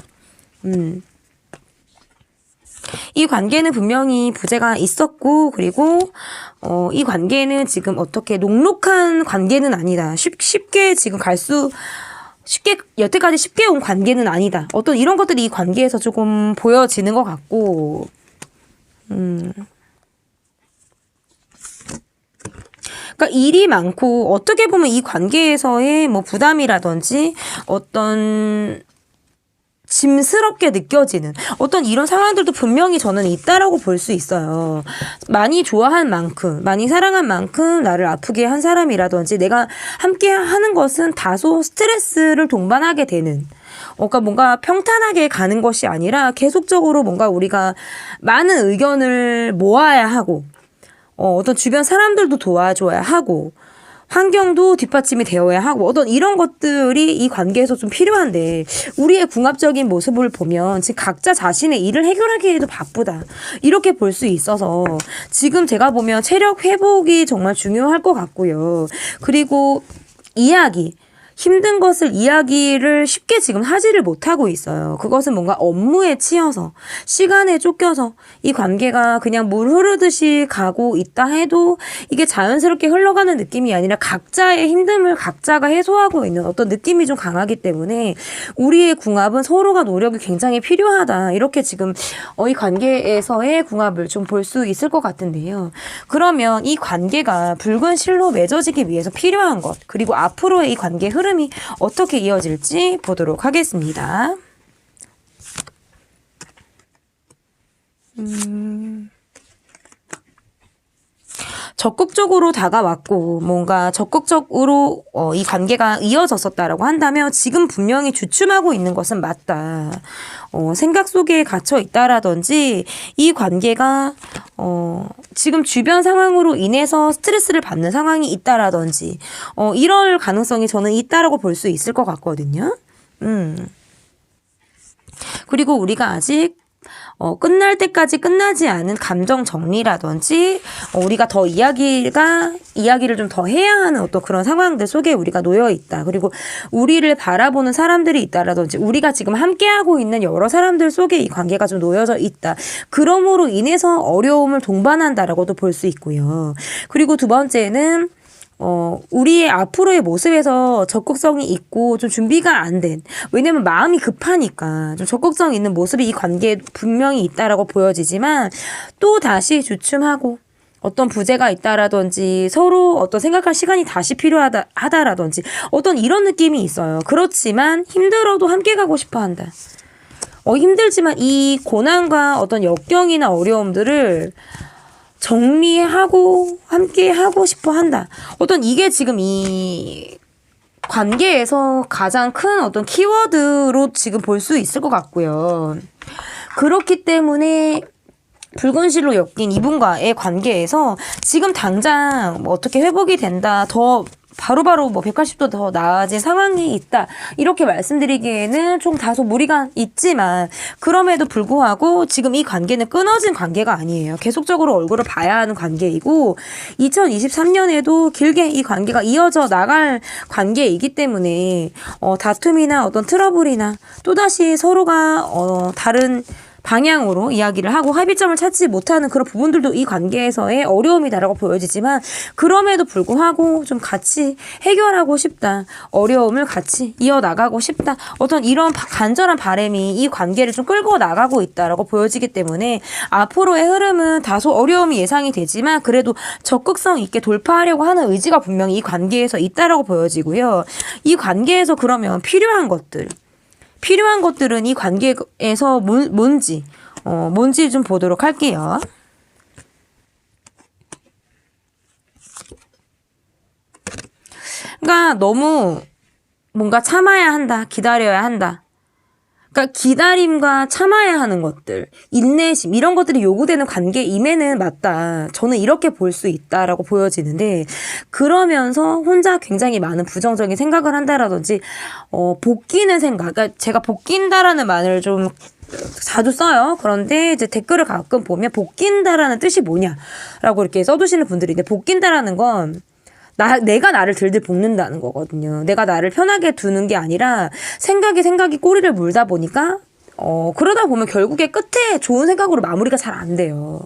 이 관계는 분명히 부재가 있었고, 그리고 이 관계는 지금 어떻게 녹록한 관계는 아니다. 쉽게 지금 여태까지 쉽게 온 관계는 아니다. 어떤 이런 것들이 이 관계에서 조금 보여지는 것 같고, 그러니까 일이 많고, 어떻게 보면 이 관계에서의 뭐 부담이라든지 어떤 짐스럽게 느껴지는 어떤 이런 상황들도 분명히 저는 있다라고 볼 수 있어요. 많이 좋아한 만큼, 많이 사랑한 만큼 나를 아프게 한 사람이라든지 내가 함께 하는 것은 다소 스트레스를 동반하게 되는, 그러니까 뭔가 평탄하게 가는 것이 아니라 계속적으로 뭔가 우리가 많은 의견을 모아야 하고, 어떤 주변 사람들도 도와줘야 하고, 환경도 뒷받침이 되어야 하고, 어떤 이런 것들이 이 관계에서 좀 필요한데, 우리의 궁합적인 모습을 보면 지금 각자 자신의 일을 해결하기에도 바쁘다, 이렇게 볼 수 있어서 지금 제가 보면 체력 회복이 정말 중요할 것 같고요. 그리고 힘든 것을 이야기를 쉽게 지금 하지를 못하고 있어요. 그것은 뭔가 업무에 치여서, 시간에 쫓겨서 이 관계가 그냥 물 흐르듯이 가고 있다 해도 이게 자연스럽게 흘러가는 느낌이 아니라 각자의 힘듦을 각자가 해소하고 있는 어떤 느낌이 좀 강하기 때문에 우리의 궁합은 서로가 노력이 굉장히 필요하다, 이렇게 지금 이 관계에서의 궁합을 좀 볼 수 있을 것 같은데요. 그러면 이 관계가 붉은 실로 맺어지기 위해서 필요한 것, 그리고 앞으로의 이 관계 흐름이 어떻게 이어질지 보도록 하겠습니다. 적극적으로 다가왔고 뭔가 적극적으로 이 관계가 이어졌었다라고 한다면 지금 분명히 주춤하고 있는 것은 맞다. 생각 속에 갇혀 있다라든지 이 관계가 지금 주변 상황으로 인해서 스트레스를 받는 상황이 있다라든지 이럴 가능성이 저는 있다라고 볼 수 있을 것 같거든요. 그리고 우리가 아직 끝날 때까지 끝나지 않은 감정 정리라든지 우리가 더 이야기를 좀 더 해야 하는 어떤 그런 상황들 속에 우리가 놓여 있다. 그리고 우리를 바라보는 사람들이 있다라든지 우리가 지금 함께하고 있는 여러 사람들 속에 이 관계가 좀 놓여져 있다. 그러므로 인해서 어려움을 동반한다라고도 볼 수 있고요. 그리고 두 번째는 우리의 앞으로의 모습에서 적극성이 있고 좀 준비가 안 된, 왜냐면 마음이 급하니까 좀 적극성 있는 모습이 이 관계에 분명히 있다라고 보여지지만 또 다시 주춤하고 어떤 부재가 있다라든지 서로 어떤 생각할 시간이 다시 필요하다라든지 어떤 이런 느낌이 있어요. 그렇지만 힘들어도 함께 가고 싶어 한다. 힘들지만 이 고난과 어떤 역경이나 어려움들을 정리하고 함께 하고 싶어 한다. 어떤 이게 지금 이 관계에서 가장 큰 어떤 키워드로 지금 볼 수 있을 것 같고요. 그렇기 때문에 붉은 실로 엮인 이분과의 관계에서 지금 당장 뭐 어떻게 회복이 된다, 더 바로바로 뭐 180도 더 나아진 상황이 있다, 이렇게 말씀드리기에는 좀 다소 무리가 있지만 그럼에도 불구하고 지금 이 관계는 끊어진 관계가 아니에요. 계속적으로 얼굴을 봐야 하는 관계이고 2023년에도 길게 이 관계가 이어져 나갈 관계이기 때문에 다툼이나 어떤 트러블이나 또다시 서로가 다른 방향으로 이야기를 하고 합의점을 찾지 못하는 그런 부분들도 이 관계에서의 어려움이다라고 보여지지만 그럼에도 불구하고 좀 같이 해결하고 싶다. 어려움을 같이 이어나가고 싶다. 어떤 이런 간절한 바람이 이 관계를 좀 끌고 나가고 있다라고 보여지기 때문에 앞으로의 흐름은 다소 어려움이 예상이 되지만 그래도 적극성 있게 돌파하려고 하는 의지가 분명히 이 관계에서 있다라고 보여지고요. 이 관계에서 그러면 필요한 것들은 이 관계에서 뭔지 좀 보도록 할게요. 그러니까 너무 뭔가 참아야 한다, 기다려야 한다. 그러니까 기다림과 참아야 하는 것들, 인내심 이런 것들이 요구되는 관계임에는 맞다. 저는 이렇게 볼 수 있다라고 보여지는데 그러면서 혼자 굉장히 많은 부정적인 생각을 한다라든지 복귀는 생각. 그러니까 제가 복귀한다라는 말을 좀 자주 써요. 그런데 이제 댓글을 가끔 보면 복귀한다라는 뜻이 뭐냐라고 이렇게 써두시는 분들이 있는데 복귀한다라는 건 내가 나를 들들 볶는다는 거거든요. 내가 나를 편하게 두는 게 아니라 생각이 꼬리를 물다 보니까 그러다 보면 결국에 끝에 좋은 생각으로 마무리가 잘 안 돼요.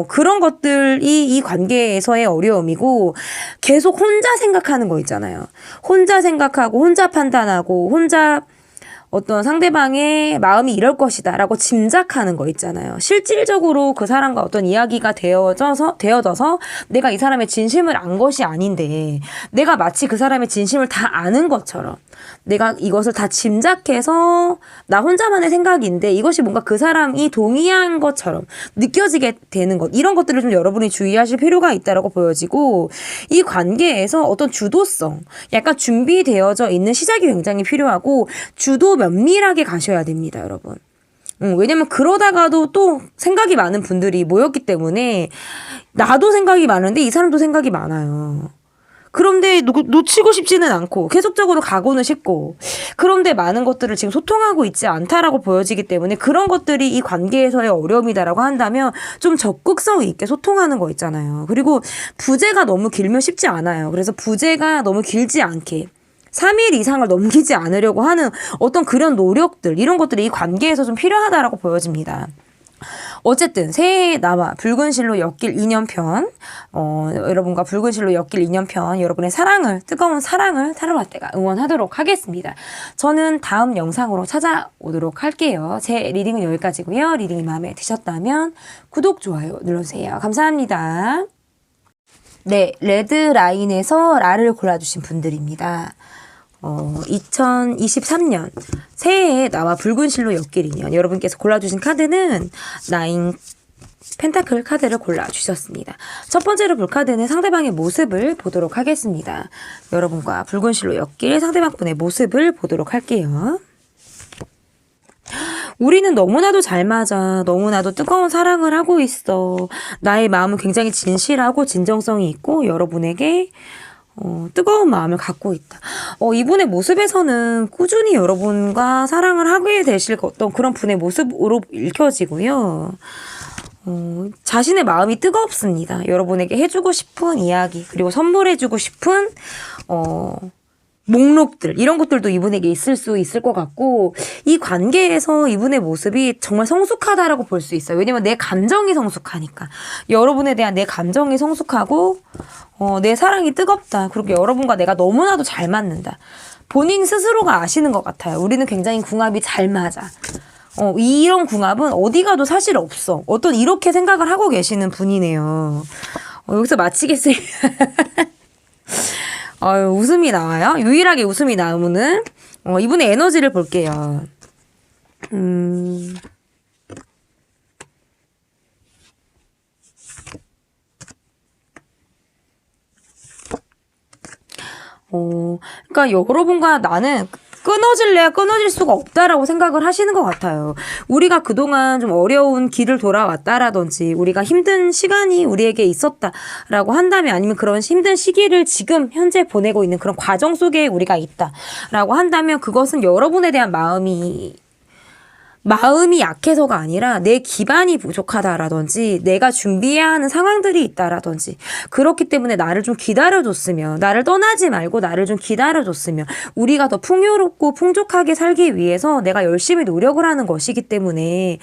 그런 것들이 이 관계에서의 어려움이고 계속 혼자 생각하는 거 있잖아요. 혼자 생각하고 혼자 판단하고 혼자 어떤 상대방의 마음이 이럴 것이다 라고 짐작하는 거 있잖아요. 실질적으로 그 사람과 어떤 이야기가 되어져서 내가 이 사람의 진심을 안 것이 아닌데 내가 마치 그 사람의 진심을 다 아는 것처럼 내가 이것을 다 짐작해서 나 혼자만의 생각인데 이것이 뭔가 그 사람이 동의한 것처럼 느껴지게 되는 것 이런 것들을 좀 여러분이 주의하실 필요가 있다라고 보여지고 이 관계에서 어떤 주도성 약간 준비되어져 있는 시작이 굉장히 필요하고 주도 면밀하게 가셔야 됩니다, 여러분. 왜냐면 그러다가도 또 생각이 많은 분들이 모였기 때문에 나도 생각이 많은데 이 사람도 생각이 많아요. 그런데 놓치고 싶지는 않고 계속적으로 가고는 싶고 그런데 많은 것들을 지금 소통하고 있지 않다라고 보여지기 때문에 그런 것들이 이 관계에서의 어려움이다라고 한다면 좀 적극성 있게 소통하는 거 있잖아요. 그리고 부재가 너무 길면 쉽지 않아요. 그래서 부재가 너무 길지 않게 3일 이상을 넘기지 않으려고 하는 어떤 그런 노력들 이런 것들이 이 관계에서 좀 필요하다라고 보여집니다. 어쨌든 새해에 나와 붉은 실로 엮일 인연편 여러분과 붉은 실로 엮일 인연편 여러분의 뜨거운 사랑을 타로라떼가 응원하도록 하겠습니다. 저는 다음 영상으로 찾아오도록 할게요. 제 리딩은 여기까지고요. 리딩이 마음에 드셨다면 구독, 좋아요 눌러주세요. 감사합니다. 네, 레드라인에서 라를 골라주신 분들입니다. 2023년 새해에 나와 붉은 실로 엮일 인연 여러분께서 골라주신 카드는 나인 펜타클 카드를 골라주셨습니다. 첫 번째로 볼 카드는 상대방의 모습을 보도록 하겠습니다. 여러분과 붉은 실로 엮일 상대방분의 모습을 보도록 할게요. 우리는 너무나도 잘 맞아. 너무나도 뜨거운 사랑을 하고 있어. 나의 마음은 굉장히 진실하고 진정성이 있고 여러분에게 뜨거운 마음을 갖고 있다. 이분의 모습에서는 꾸준히 여러분과 사랑을 하게 되실 어떤 그런 분의 모습으로 읽혀지고요. 자신의 마음이 뜨겁습니다. 여러분에게 해주고 싶은 이야기, 그리고 선물해주고 싶은, 목록들 이런 것들도 이분에게 있을 수 있을 것 같고 이 관계에서 이분의 모습이 정말 성숙하다라고 볼 수 있어요. 왜냐면 내 감정이 성숙하니까 여러분에 대한 내 감정이 성숙하고 내 사랑이 뜨겁다. 그리고 여러분과 내가 너무나도 잘 맞는다. 본인 스스로가 아시는 것 같아요. 우리는 굉장히 궁합이 잘 맞아. 이런 궁합은 어디 가도 사실 없어. 어떤 이렇게 생각을 하고 계시는 분이네요. 여기서 마치겠습니다. 웃음이 나와요. 유일하게 웃음이 나오는 이분의 에너지를 볼게요. 그러니까 여러분과 나는 끊어질래야 끊어질 수가 없다라고 생각을 하시는 것 같아요. 우리가 그동안 좀 어려운 길을 돌아왔다라든지 우리가 힘든 시간이 우리에게 있었다라고 한다면 아니면 그런 힘든 시기를 지금 현재 보내고 있는 그런 과정 속에 우리가 있다라고 한다면 그것은 여러분에 대한 마음이 마음이 약해서가 아니라 내 기반이 부족하다라든지 내가 준비해야 하는 상황들이 있다라든지 그렇기 때문에 나를 좀 기다려줬으면 나를 떠나지 말고 나를 좀 기다려줬으면 우리가 더 풍요롭고 풍족하게 살기 위해서 내가 열심히 노력을 하는 것이기 때문에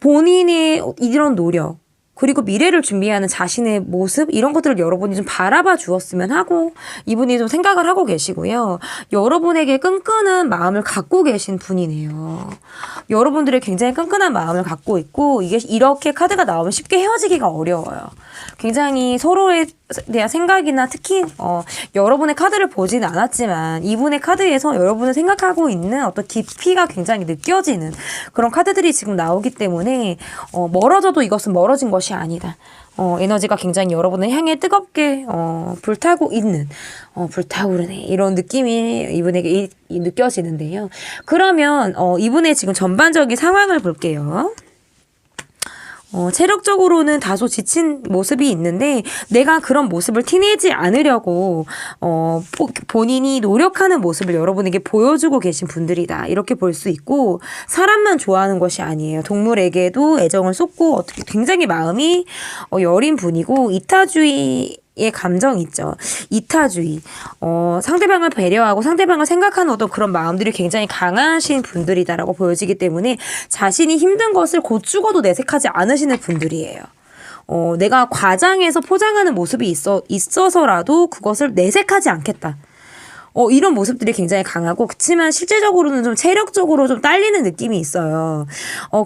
본인의 이런 노력 그리고 미래를 준비하는 자신의 모습 이런 것들을 여러분이 좀 바라봐 주었으면 하고 이분이 좀 생각을 하고 계시고요. 여러분에게 끈끈한 마음을 갖고 계신 분이네요. 여러분들의 굉장히 끈끈한 마음을 갖고 있고 이게 이렇게 카드가 나오면 쉽게 헤어지기가 어려워요. 굉장히 서로에 대한 생각이나 특히 여러분의 카드를 보진 않았지만 이분의 카드에서 여러분을 생각하고 있는 어떤 깊이가 굉장히 느껴지는 그런 카드들이 지금 나오기 때문에 멀어져도 이것은 멀어진 것이 아니다. 에너지가 굉장히 여러분을 향해 뜨겁게 불타고 있는 불타오르네 이런 느낌이 이분에게 느껴지는데요. 그러면 이분의 지금 전반적인 상황을 볼게요. 체력적으로는 다소 지친 모습이 있는데 내가 그런 모습을 티내지 않으려고 본인이 노력하는 모습을 여러분에게 보여주고 계신 분들이다. 이렇게 볼 수 있고 사람만 좋아하는 것이 아니에요. 동물에게도 애정을 쏟고 어떻게 굉장히 마음이 여린 분이고 이타주의의 감정이 있죠. 이타주의. 상대방을 배려하고 상대방을 생각하는 어떤 그런 마음들이 굉장히 강하신 분들이다라고 보여지기 때문에 자신이 힘든 것을 곧 죽어도 내색하지 않으시는 분들이에요. 내가 과장해서 포장하는 모습이 있어서라도 그것을 내색하지 않겠다. 이런 모습들이 굉장히 강하고 그치만 실제적으로는 좀 체력적으로 좀 딸리는 느낌이 있어요.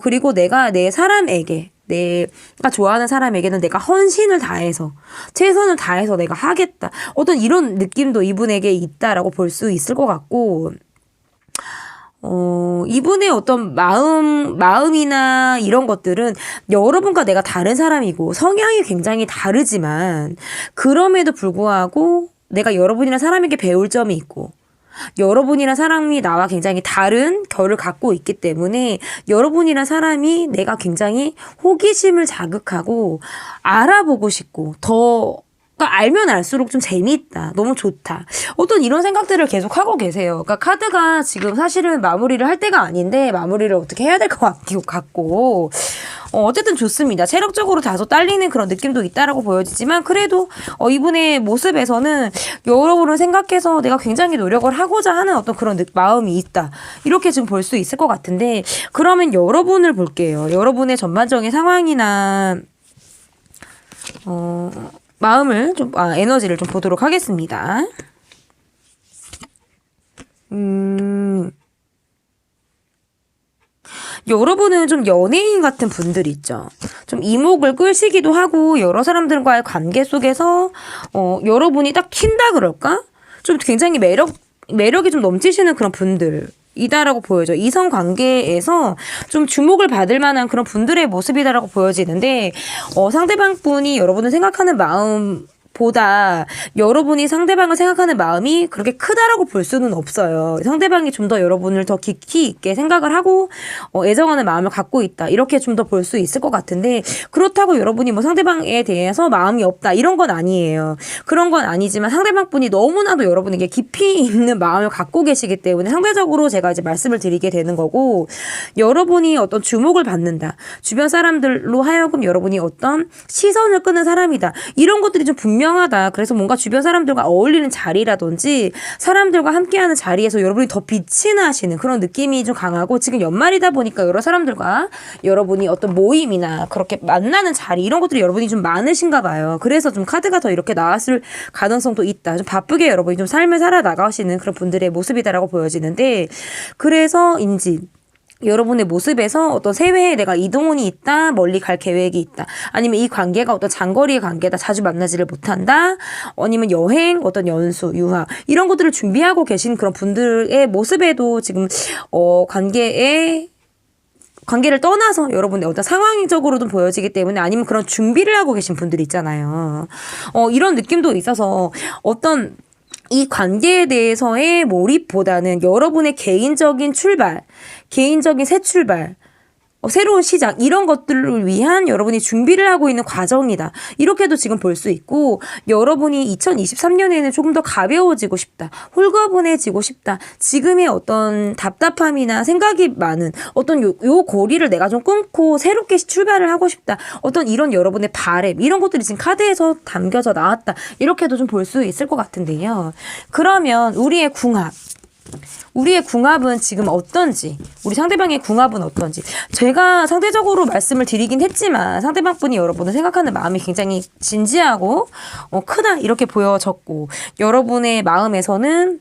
그리고 내가 내 사람에게 내가 좋아하는 사람에게는 내가 헌신을 다해서 최선을 다해서 내가 하겠다. 어떤 이런 느낌도 이분에게 있다라고 볼 수 있을 것 같고 이분의 어떤 마음이나 이런 것들은 여러분과 내가 다른 사람이고 성향이 굉장히 다르지만 그럼에도 불구하고 내가 여러분이나 사람에게 배울 점이 있고 여러분이나 사람이 나와 굉장히 다른 결을 갖고 있기 때문에 여러분이나 사람이 내가 굉장히 호기심을 자극하고 알아보고 싶고 더 그러니까 알면 알수록 좀 재미있다. 너무 좋다. 어떤 이런 생각들을 계속 하고 계세요. 그러니까 카드가 지금 사실은 마무리를 할 때가 아닌데 마무리를 어떻게 해야 될 것 같고 어쨌든 좋습니다. 체력적으로 다소 딸리는 그런 느낌도 있다라고 보여지지만 그래도 이분의 모습에서는 여러분을 생각해서 내가 굉장히 노력을 하고자 하는 어떤 그런 마음이 있다. 이렇게 지금 볼 수 있을 것 같은데 그러면 여러분을 볼게요. 여러분의 전반적인 상황이나 마음을 좀 에너지를 좀 보도록 하겠습니다. 여러분은 좀 연예인 같은 분들 있죠. 좀 이목을 끌시기도 하고 여러 사람들과의 관계 속에서 여러분이 딱 튄다 그럴까? 좀 굉장히 매력이 좀 넘치시는 그런 분들. 이다라고 보여져. 이성 관계에서 좀 주목을 받을 만한 그런 분들의 모습이다라고 보여지는데 상대방 분이 여러분을 생각하는 마음보다 여러분이 상대방을 생각하는 마음이 그렇게 크다라고 볼 수는 없어요. 상대방이 좀 더 여러분을 더 깊이 있게 생각을 하고 애정하는 마음을 갖고 있다. 이렇게 좀 더 볼 수 있을 것 같은데 그렇다고 여러분이 뭐 상대방에 대해서 마음이 없다. 이런 건 아니에요. 그런 건 아니지만 상대방 분이 너무나도 여러분에게 깊이 있는 마음을 갖고 계시기 때문에 상대적으로 제가 이제 말씀을 드리게 되는 거고 여러분이 어떤 주목을 받는다. 주변 사람들로 하여금 여러분이 어떤 시선을 끄는 사람이다. 이런 것들이 좀 분명하다. 그래서 뭔가 주변 사람들과 어울리는 자리라든지 사람들과 함께하는 자리에서 여러분이 더 빛이 나시는 그런 느낌이 좀 강하고 지금 연말이다 보니까 여러 사람들과 여러분이 어떤 모임이나 그렇게 만나는 자리 이런 것들이 여러분이 좀 많으신가 봐요. 그래서 좀 카드가 더 이렇게 나왔을 가능성도 있다. 좀 바쁘게 여러분이 좀 삶을 살아나가시는 그런 분들의 모습이다라고 보여지는데 그래서인지 여러분의 모습에서 어떤 세외에 내가 이동운이 있다, 멀리 갈 계획이 있다, 아니면 이 관계가 어떤 장거리의 관계다, 자주 만나지를 못한다, 아니면 여행, 어떤 연수, 유학 이런 것들을 준비하고 계신 그런 분들의 모습에도 지금 관계를 떠나서 여러분의 어떤 상황적으로도 보여지기 때문에 아니면 그런 준비를 하고 계신 분들이 있잖아요. 이런 느낌도 있어서 어떤 이 관계에 대해서의 몰입보다는 여러분의 개인적인 출발, 개인적인 새 출발, 새로운 시작 이런 것들을 위한 여러분이 준비를 하고 있는 과정이다. 이렇게도 지금 볼 수 있고 여러분이 2023년에는 조금 더 가벼워지고 싶다. 홀가분해지고 싶다. 지금의 어떤 답답함이나 생각이 많은 어떤 요 고리를 내가 좀 끊고 새롭게 출발을 하고 싶다. 어떤 이런 여러분의 바램 이런 것들이 지금 카드에서 담겨져 나왔다. 이렇게도 좀 볼 수 있을 것 같은데요. 그러면 우리의 궁합은 지금 어떤지, 우리 상대방의 궁합은 어떤지. 제가 상대적으로 말씀을 드리긴 했지만 상대방 분이 여러분을 생각하는 마음이 굉장히 진지하고 크다 이렇게 보여졌고 여러분의 마음에서는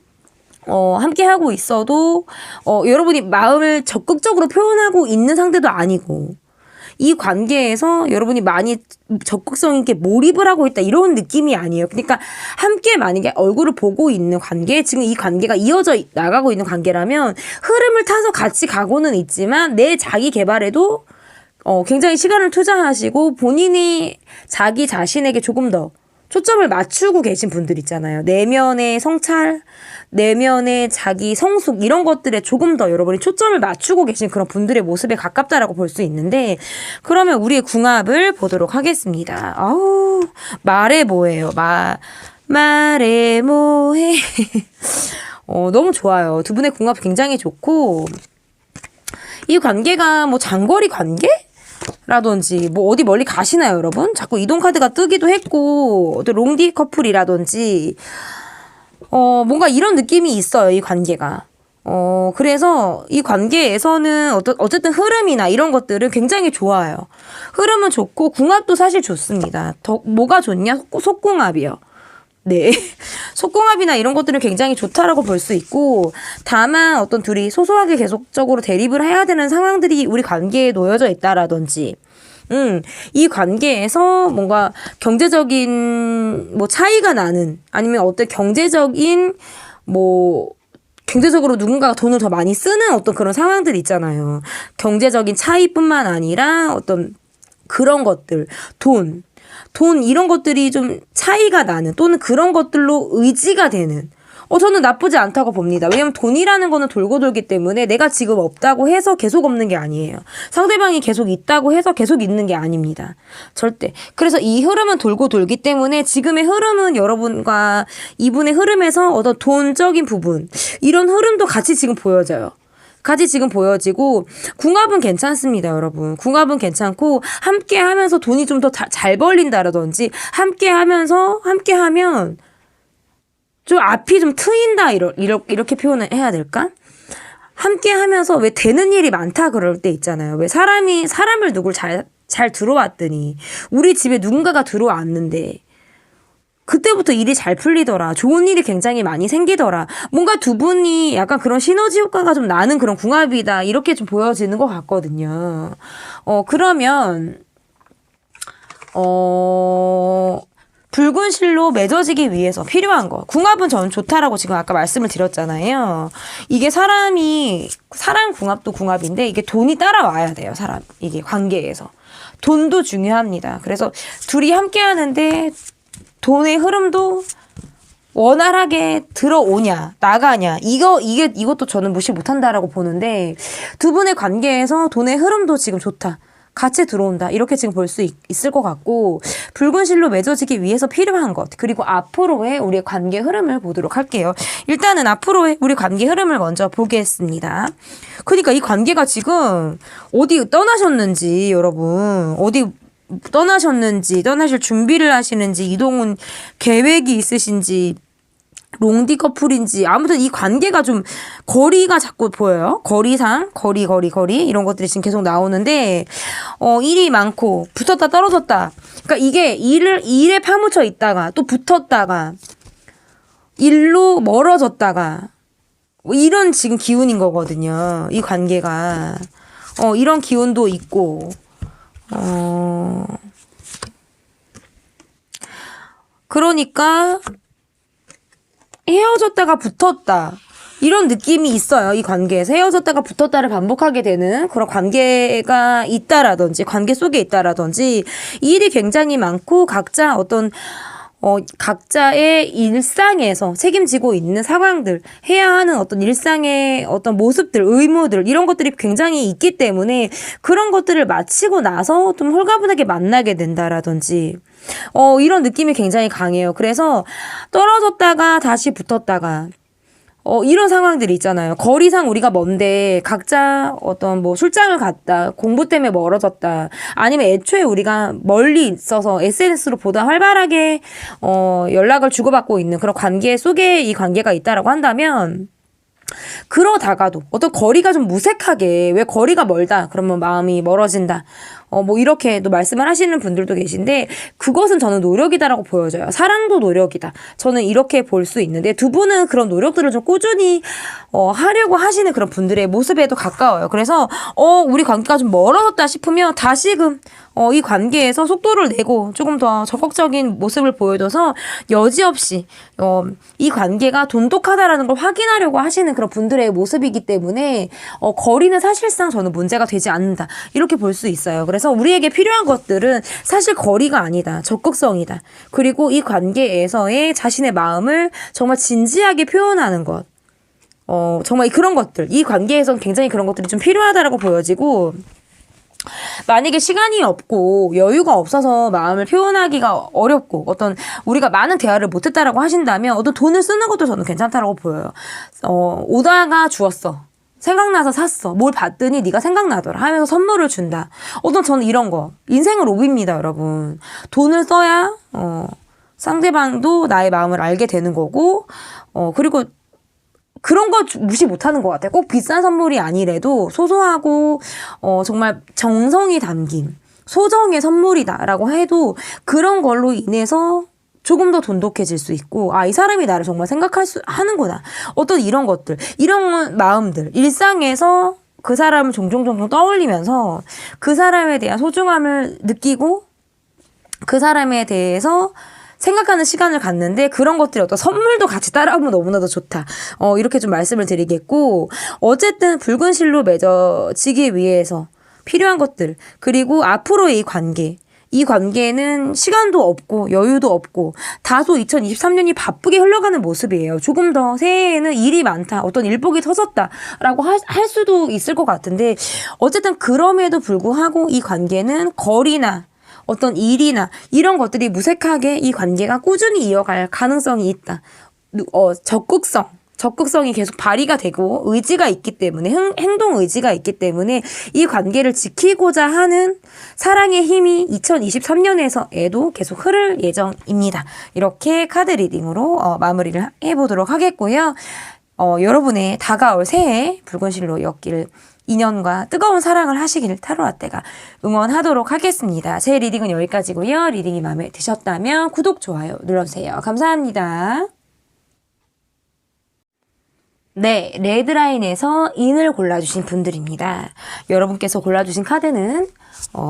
함께 하고 있어도 여러분이 마음을 적극적으로 표현하고 있는 상대도 아니고 이 관계에서 여러분이 많이 적극성 있게 몰입을 하고 있다 이런 느낌이 아니에요. 그러니까 함께 만약에 얼굴을 보고 있는 관계, 지금 이 관계가 이어져 나가고 있는 관계라면 흐름을 타서 같이 가고는 있지만 내 자기 개발에도 굉장히 시간을 투자하시고 본인이 자기 자신에게 조금 더 초점을 맞추고 계신 분들 있잖아요. 내면의 성찰, 내면의 자기 성숙 이런 것들에 조금 더 여러분이 초점을 맞추고 계신 그런 분들의 모습에 가깝다라고 볼 수 있는데 그러면 우리의 궁합을 보도록 하겠습니다. 아우 말해 뭐해요. 말해 뭐해. 너무 좋아요. 두 분의 궁합 굉장히 좋고 이 관계가 뭐 장거리 관계? 라든지 뭐 어디 멀리 가시나요 여러분? 자꾸 이동 카드가 뜨기도 했고 또 롱디 커플이라든지 뭔가 이런 느낌이 있어요 이 관계가. 그래서 이 관계에서는 어쨌든 흐름이나 이런 것들은 굉장히 좋아요. 흐름은 좋고 궁합도 사실 좋습니다. 뭐가 좋냐? 속궁합이요. 네. 속궁합이나 이런 것들은 굉장히 좋다라고 볼 수 있고 다만 어떤 둘이 소소하게 계속적으로 대립을 해야 되는 상황들이 우리 관계에 놓여져 있다라든지 이 관계에서 뭔가 경제적인 뭐 차이가 나는 아니면 어떤 경제적인 뭐 경제적으로 누군가가 돈을 더 많이 쓰는 어떤 그런 상황들이 있잖아요. 경제적인 차이뿐만 아니라 어떤 그런 것들, 돈 이런 것들이 좀 차이가 나는 또는 그런 것들로 의지가 되는 저는 나쁘지 않다고 봅니다. 왜냐면 돈이라는 거는 돌고 돌기 때문에 내가 지금 없다고 해서 계속 없는 게 아니에요. 상대방이 계속 있다고 해서 계속 있는 게 아닙니다. 절대. 그래서 이 흐름은 돌고 돌기 때문에 지금의 흐름은 여러분과 이분의 흐름에서 어떤 돈적인 부분 이런 흐름도 같이 지금 보여져요. 같이 지금 보여지고 궁합은 괜찮습니다 여러분. 궁합은 괜찮고 함께 하면서 돈이 좀 더 잘 벌린다라든지 함께 하면 좀 앞이 좀 트인다 이렇게 표현을 해야 될까? 함께 하면서 왜 되는 일이 많다 그럴 때 있잖아요. 왜 사람을 누굴 잘 들어왔더니 우리 집에 누군가가 들어왔는데 그때부터 일이 잘 풀리더라. 좋은 일이 굉장히 많이 생기더라. 뭔가 두 분이 약간 그런 시너지 효과가 좀 나는 그런 궁합이다. 이렇게 좀 보여지는 것 같거든요. 그러면 붉은 실로 맺어지기 위해서 필요한 거. 궁합은 저는 좋다라고 지금 아까 말씀을 드렸잖아요. 이게 사람 궁합도 궁합인데 이게 돈이 따라와야 돼요. 이게 관계에서. 돈도 중요합니다. 그래서 둘이 함께 하는데 돈의 흐름도 원활하게 들어오냐 나가냐 이것도 저는 무시 못한다라고 보는데 두 분의 관계에서 돈의 흐름도 지금 좋다. 같이 들어온다. 이렇게 지금 볼 수 있을 것 같고 붉은 실로 맺어지기 위해서 필요한 것 그리고 앞으로의 우리의 관계 흐름을 보도록 할게요. 일단은 앞으로의 우리 관계 흐름을 먼저 보겠습니다. 그러니까 이 관계가 지금 어디 떠나셨는지 여러분 어디 떠나셨는지 떠나실 준비를 하시는지 이동은 계획이 있으신지 롱디 커플인지 아무튼 이 관계가 좀 거리가 자꾸 보여요. 거리상 거리 이런 것들이 지금 계속 나오는데 일이 많고 붙었다 떨어졌다. 그러니까 이게 일에 파묻혀 있다가 또 붙었다가 일로 멀어졌다가 뭐 이런 지금 기운인 거거든요. 이 관계가 이런 기운도 있고 그러니까 헤어졌다가 붙었다 이런 느낌이 있어요. 이 관계에서 헤어졌다가 붙었다를 반복하게 되는 그런 관계가 있다라든지 관계 속에 있다라든지 일이 굉장히 많고 각자 어떤 각자의 일상에서 책임지고 있는 상황들, 해야 하는 어떤 일상의 어떤 모습들, 의무들, 이런 것들이 굉장히 있기 때문에 그런 것들을 마치고 나서 좀 홀가분하게 만나게 된다라든지, 이런 느낌이 굉장히 강해요. 그래서 떨어졌다가 다시 붙었다가, 이런 상황들이 있잖아요. 거리상 우리가 먼데 각자 어떤 뭐 출장을 갔다, 공부 때문에 멀어졌다, 아니면 애초에 우리가 멀리 있어서 SNS로 보다 활발하게 연락을 주고받고 있는 그런 관계 속에 이 관계가 있다라고 한다면, 그러다가도 어떤 거리가 좀 무색하게, 왜 거리가 멀다 그러면 마음이 멀어진다, 뭐 이렇게도 말씀을 하시는 분들도 계신데, 그것은 저는 노력이다라고 보여져요. 사랑도 노력이다, 저는 이렇게 볼 수 있는데, 두 분은 그런 노력들을 좀 꾸준히 하려고 하시는 그런 분들의 모습에도 가까워요. 그래서 우리 관계가 좀 멀어졌다 싶으면 다시금 이 관계에서 속도를 내고 조금 더 적극적인 모습을 보여줘서 여지없이 이 관계가 돈독하다라는 걸 확인하려고 하시는 그런 분들의 모습이기 때문에 거리는 사실상 저는 문제가 되지 않는다, 이렇게 볼 수 있어요. 그래서 우리에게 필요한 것들은 사실 거리가 아니다, 적극성이다. 그리고 이 관계에서의 자신의 마음을 정말 진지하게 표현하는 것, 정말 그런 것들, 이 관계에선 굉장히 그런 것들이 좀 필요하다라고 보여지고, 만약에 시간이 없고 여유가 없어서 마음을 표현하기가 어렵고 어떤 우리가 많은 대화를 못했다라고 하신다면, 어떤 돈을 쓰는 것도 저는 괜찮다라고 보여요. 오다가 주었어, 생각나서 샀어, 뭘 봤더니 네가 생각나더라 하면서 선물을 준다. 저는 이런 거 인생은 로비입니다, 여러분. 돈을 써야 상대방도 나의 마음을 알게 되는 거고, 그리고 그런 거 무시 못하는 것 같아요. 꼭 비싼 선물이 아니래도 소소하고 정말 정성이 담긴 소정의 선물이다라고 해도, 그런 걸로 인해서 조금 더 돈독해질 수 있고, 이 사람이 나를 정말 하는구나, 어떤 이런 것들, 이런 마음들, 일상에서 그 사람을 종종 떠올리면서 그 사람에 대한 소중함을 느끼고 그 사람에 대해서 생각하는 시간을 갖는데, 그런 것들이 어떤 선물도 같이 따라오면 너무나도 좋다, 이렇게 좀 말씀을 드리겠고, 어쨌든 붉은 실로 맺어지기 위해서 필요한 것들, 그리고 앞으로의 이 관계는 시간도 없고 여유도 없고 다소 2023년이 바쁘게 흘러가는 모습이에요. 조금 더 새해에는 일이 많다, 어떤 일복이 터졌다라고 할 수도 있을 것 같은데, 어쨌든 그럼에도 불구하고 이 관계는 거리나 어떤 일이나 이런 것들이 무색하게 이 관계가 꾸준히 이어갈 가능성이 있다. 적극성이 계속 발휘가 되고 의지가 있기 때문에, 행동 의지가 있기 때문에 이 관계를 지키고자 하는 사랑의 힘이 2023년에서에도 계속 흐를 예정입니다. 이렇게 카드 리딩으로 마무리를 해보도록 하겠고요. 여러분의 다가올 새해 붉은 실로 엮일 인연과 뜨거운 사랑을 하시길 타로라떼가 응원하도록 하겠습니다. 제 리딩은 여기까지고요. 리딩이 마음에 드셨다면 구독, 좋아요 눌러주세요. 감사합니다. 네, 레드라인에서 인을 골라주신 분들입니다. 여러분께서 골라주신 카드는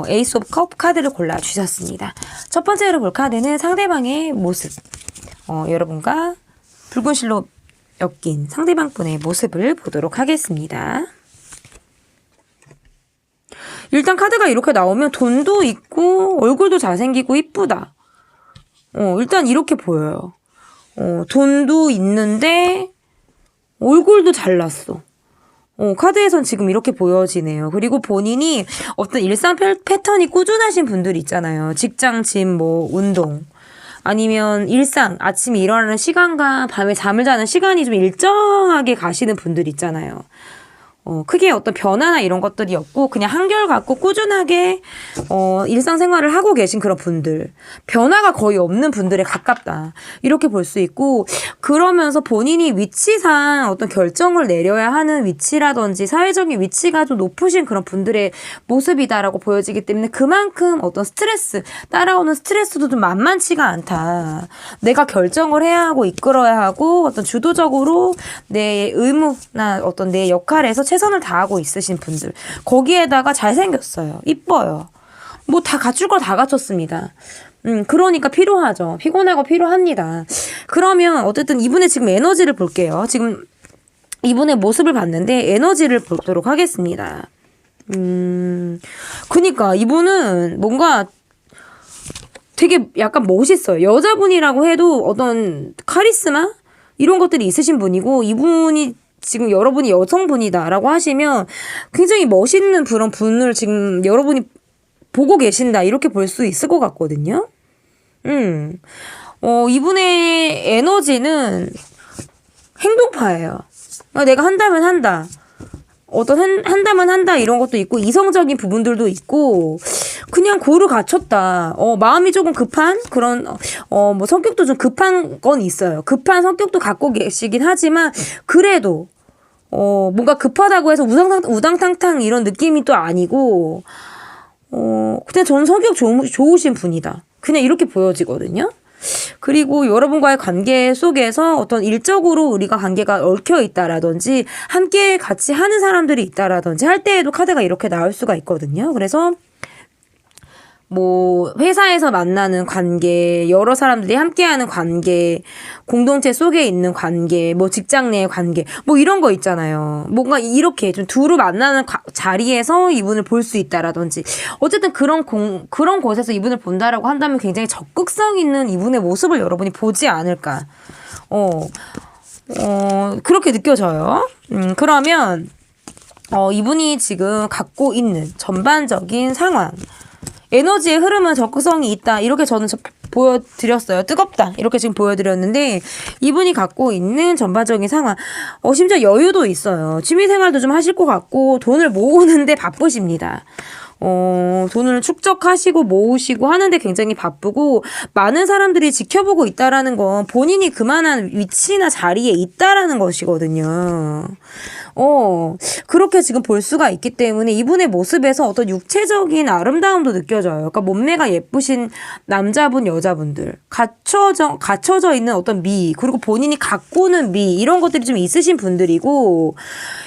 에이스 오브 컵 카드를 골라주셨습니다. 첫 번째로 볼 카드는 상대방의 모습. 여러분과 붉은 실로 엮인 상대방분의 모습을 보도록 하겠습니다. 일단 카드가 이렇게 나오면 돈도 있고 얼굴도 잘생기고 이쁘다. 일단 이렇게 보여요. 돈도 있는데 얼굴도 잘났어. 카드에선 지금 이렇게 보여지네요. 그리고 본인이 어떤 일상 패턴이 꾸준하신 분들이 있잖아요. 직장, 집, 뭐 운동, 아니면 일상, 아침에 일어나는 시간과 밤에 잠을 자는 시간이 좀 일정하게 가시는 분들 있잖아요. 크게 어떤 변화나 이런 것들이 없고 그냥 한결같고 꾸준하게 일상생활을 하고 계신 그런 분들, 변화가 거의 없는 분들에 가깝다, 이렇게 볼 수 있고, 그러면서 본인이 위치상 어떤 결정을 내려야 하는 위치라든지 사회적인 위치가 좀 높으신 그런 분들의 모습이다라고 보여지기 때문에, 그만큼 어떤 따라오는 스트레스도 좀 만만치가 않다. 내가 결정을 해야 하고 이끌어야 하고 어떤 주도적으로 내 의무나 어떤 내 역할에서 최선을 다하고 있으신 분들, 거기에다가 잘생겼어요, 이뻐요, 뭐 다 갖출 거 다 갖췄습니다. 그러니까 필요하죠. 피곤하고 필요합니다. 그러면 어쨌든 이분의 지금 에너지를 볼게요. 지금 이분의 모습을 봤는데 에너지를 보도록 하겠습니다. 그니까 이분은 뭔가 되게 약간 멋있어요. 여자분이라고 해도 어떤 카리스마? 이런 것들이 있으신 분이고, 이분이 지금 여러분이 여성분이다라고 하시면 굉장히 멋있는 그런 분을 지금 여러분이 보고 계신다. 이렇게 볼 수 있을 것 같거든요. 이분의 에너지는 행동파예요. 내가 한다면 한다. 한다면 한다 이런 것도 있고 이성적인 부분들도 있고 그냥 고루 갖췄다. 마음이 조금 급한 그런 뭐 성격도 좀 급한 건 있어요. 급한 성격도 갖고 계시긴 하지만 그래도 뭔가 급하다고 해서 우당탕탕 이런 느낌이 또 아니고 그냥 저는 성격 좋으신 분이다. 그냥 이렇게 보여지거든요. 그리고 여러분과의 관계 속에서 어떤 일적으로 우리가 관계가 얽혀 있다라든지 함께 같이 하는 사람들이 있다라든지 할 때에도 카드가 이렇게 나올 수가 있거든요. 그래서 뭐 회사에서 만나는 관계, 여러 사람들이 함께하는 관계, 공동체 속에 있는 관계, 뭐 직장 내의 관계, 뭐 이런 거 있잖아요. 뭔가 이렇게 좀 두루 만나는 자리에서 이분을 볼 수 있다라든지 어쨌든 그런 곳에서 이분을 본다라고 한다면 굉장히 적극성 있는 이분의 모습을 여러분이 보지 않을까. 그렇게 느껴져요. 그러면 이분이 지금 갖고 있는 전반적인 상황, 에너지의 흐름은 적극성이 있다. 이렇게 저는 보여드렸어요. 뜨겁다. 이렇게 지금 보여드렸는데 이분이 갖고 있는 전반적인 상황. 심지어 여유도 있어요. 취미생활도 좀 하실 것 같고 돈을 모으는데 바쁘십니다. 돈을 축적하시고 모으시고 하는데 굉장히 바쁘고 많은 사람들이 지켜보고 있다라는 건 본인이 그만한 위치나 자리에 있다라는 것이거든요. 그렇게 지금 볼 수가 있기 때문에 이분의 모습에서 어떤 육체적인 아름다움도 느껴져요. 그러니까 몸매가 예쁘신 남자분, 여자분들. 갖춰져 있는 어떤 미, 그리고 본인이 가꾸는 미, 이런 것들이 좀 있으신 분들이고,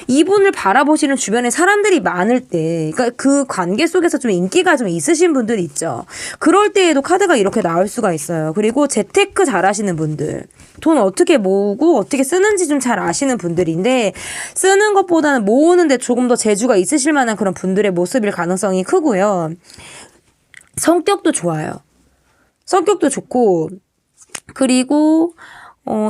이분을 바라보시는 주변에 사람들이 많을 때, 그러니까 그 관계 속에서 좀 인기가 좀 있으신 분들이 있죠. 그럴 때에도 카드가 이렇게 나올 수가 있어요. 그리고 재테크 잘 하시는 분들. 돈 어떻게 모으고 어떻게 쓰는지 좀 잘 아시는 분들인데 쓰는 것보다는 모으는데 조금 더 재주가 있으실 만한 그런 분들의 모습일 가능성이 크고요. 성격도 좋아요. 성격도 좋고 그리고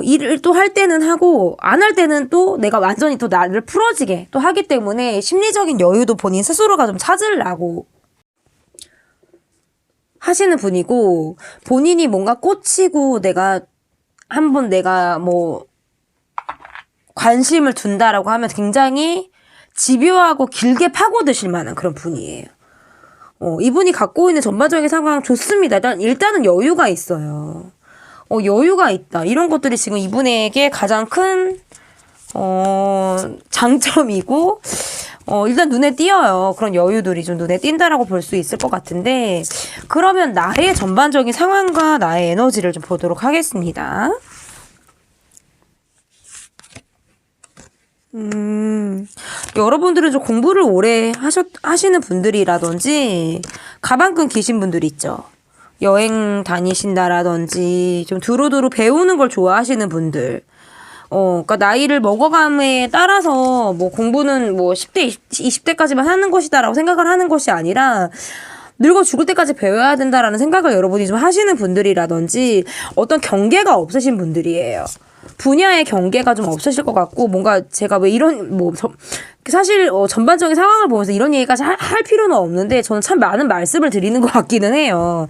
일을 또 할 때는 하고 안 할 때는 또 내가 완전히 또 나를 풀어지게 또 하기 때문에 심리적인 여유도 본인 스스로가 좀 찾으려고 하시는 분이고 본인이 뭔가 꽂히고 내가 뭐 관심을 둔다라고 하면 굉장히 집요하고 길게 파고드실 만한 그런 분이에요. 이분이 갖고 있는 전반적인 상황 좋습니다. 일단은 여유가 있어요. 여유가 있다. 이런 것들이 지금 이분에게 가장 큰 장점이고 일단 눈에 띄어요. 그런 여유들이 좀 눈에 띈다라고 볼 수 있을 것 같은데 그러면 나의 전반적인 상황과 나의 에너지를 좀 보도록 하겠습니다. 여러분들은 좀 공부를 오래 하시는 분들이라든지 가방끈 기신 분들 있죠. 여행 다니신다라든지 좀 두루두루 배우는 걸 좋아하시는 분들. 그러니까 나이를 먹어감에 따라서 뭐 공부는 뭐 10대, 20대까지만 하는 것이다라고 생각을 하는 것이 아니라 늙어 죽을 때까지 배워야 된다라는 생각을 여러분이 좀 하시는 분들이라든지 어떤 경계가 없으신 분들이에요. 분야의 경계가 좀 없으실 것 같고 뭔가 제가 왜 이런 사실 전반적인 상황을 보면서 이런 얘기까지 할 필요는 없는데 저는 참 많은 말씀을 드리는 것 같기는 해요.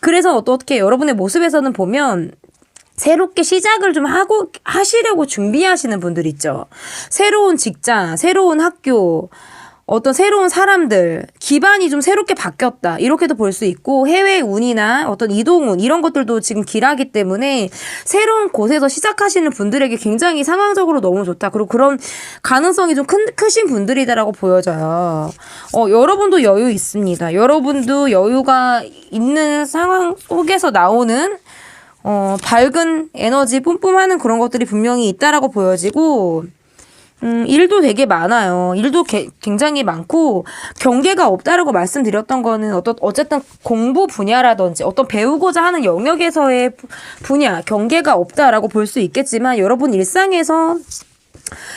그래서 어떻게 여러분의 모습에서는 보면 새롭게 시작을 좀 하시려고 준비하시는 분들 있죠. 새로운 직장, 새로운 학교, 어떤 새로운 사람들, 기반이 좀 새롭게 바뀌었다. 이렇게도 볼 수 있고, 해외 운이나 어떤 이동운, 이런 것들도 지금 길하기 때문에 새로운 곳에서 시작하시는 분들에게 굉장히 상황적으로 너무 좋다. 그리고 그런 가능성이 좀 크신 분들이다라고 보여져요. 여러분도 여유 있습니다. 여러분도 여유가 있는 상황 속에서 나오는 밝은 에너지 뿜뿜하는 그런 것들이 분명히 있다라고 보여지고, 일도 되게 많아요. 일도 굉장히 많고 경계가 없다라고 말씀드렸던 거는 어쨌든 공부 분야라든지 어떤 배우고자 하는 영역에서의 분야, 경계가 없다라고 볼 수 있겠지만 여러분 일상에서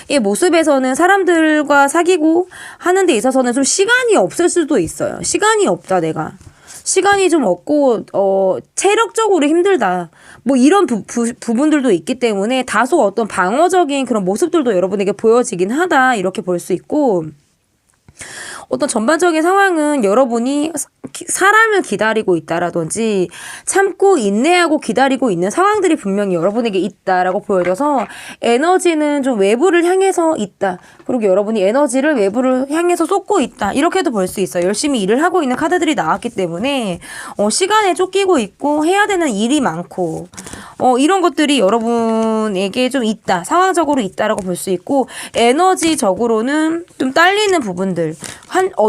이 모습에서는 사람들과 사귀고 하는 데 있어서는 좀 시간이 없을 수도 있어요. 시간이 없다 내가. 시간이 좀 없고 체력적으로 힘들다. 뭐 이런 부분들도 있기 때문에 다소 어떤 방어적인 그런 모습들도 여러분에게 보여지긴 하다. 이렇게 볼 수 있고 어떤 전반적인 상황은 여러분이 사람을 기다리고 있다라든지 참고 인내하고 기다리고 있는 상황들이 분명히 여러분에게 있다라고 보여져서 에너지는 좀 외부를 향해서 있다. 그리고 여러분이 에너지를 외부를 향해서 쏟고 있다. 이렇게도 볼 수 있어요. 열심히 일을 하고 있는 카드들이 나왔기 때문에 시간에 쫓기고 있고 해야 되는 일이 많고 이런 것들이 여러분에게 좀 있다. 상황적으로 있다라고 볼 수 있고 에너지적으로는 좀 딸리는 부분들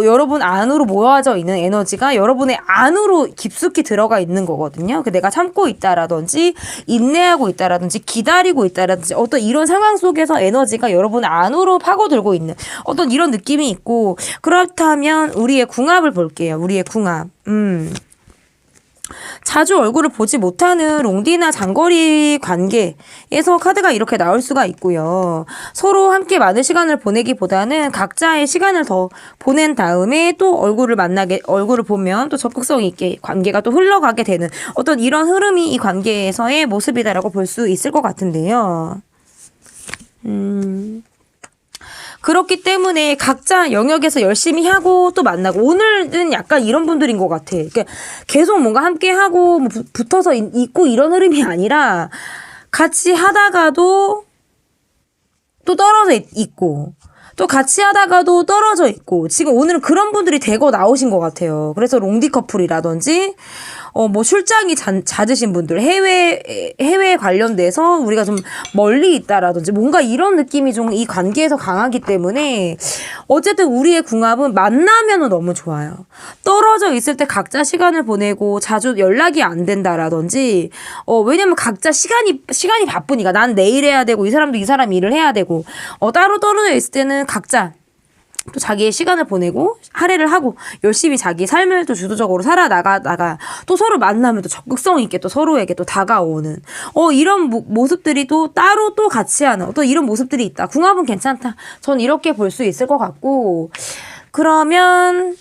여러분 안으로 모아져 있는 에너지가 여러분의 안으로 깊숙이 들어가 있는 거거든요. 내가 참고 있다라든지 인내하고 있다라든지 기다리고 있다라든지 어떤 이런 상황 속에서 에너지가 여러분 안으로 파고들고 있는 어떤 이런 느낌이 있고 그렇다면 우리의 궁합을 볼게요. 우리의 궁합. 자주 얼굴을 보지 못하는 롱디나 장거리 관계에서 카드가 이렇게 나올 수가 있고요. 서로 함께 많은 시간을 보내기보다는 각자의 시간을 더 보낸 다음에 또 얼굴을 보면 또 적극성 있게 관계가 또 흘러가게 되는 어떤 이런 흐름이 이 관계에서의 모습이다라고 볼 수 있을 것 같은데요. 그렇기 때문에 각자 영역에서 열심히 하고 또 만나고 오늘은 약간 이런 분들인 것 같아. 그러니까 계속 뭔가 함께 하고 뭐 붙어서 있고 이런 흐름이 아니라 같이 하다가도 또 떨어져 있고 또 같이 하다가도 떨어져 있고 지금 오늘은 그런 분들이 대거 나오신 것 같아요. 그래서 롱디 커플이라든지 뭐 출장이 잦으신 분들 해외에 관련돼서 우리가 좀 멀리 있다라든지 뭔가 이런 느낌이 좀 이 관계에서 강하기 때문에 어쨌든 우리의 궁합은 만나면은 너무 좋아요. 떨어져 있을 때 각자 시간을 보내고 자주 연락이 안 된다라든지 왜냐면 각자 시간이 바쁘니까 난 내일 해야 되고 이 사람도 이 사람 일을 해야 되고 따로 떨어져 있을 때는 각자 또 자기의 시간을 보내고 할애를 하고 열심히 자기 삶을 또 주도적으로 살아나가 또 서로 만나면 또 적극성 있게 또 서로에게 또 다가오는 이런 모습들이 또 따로 또 같이 하는 또 이런 모습들이 있다. 궁합은 괜찮다. 전 이렇게 볼 수 있을 것 같고 그러면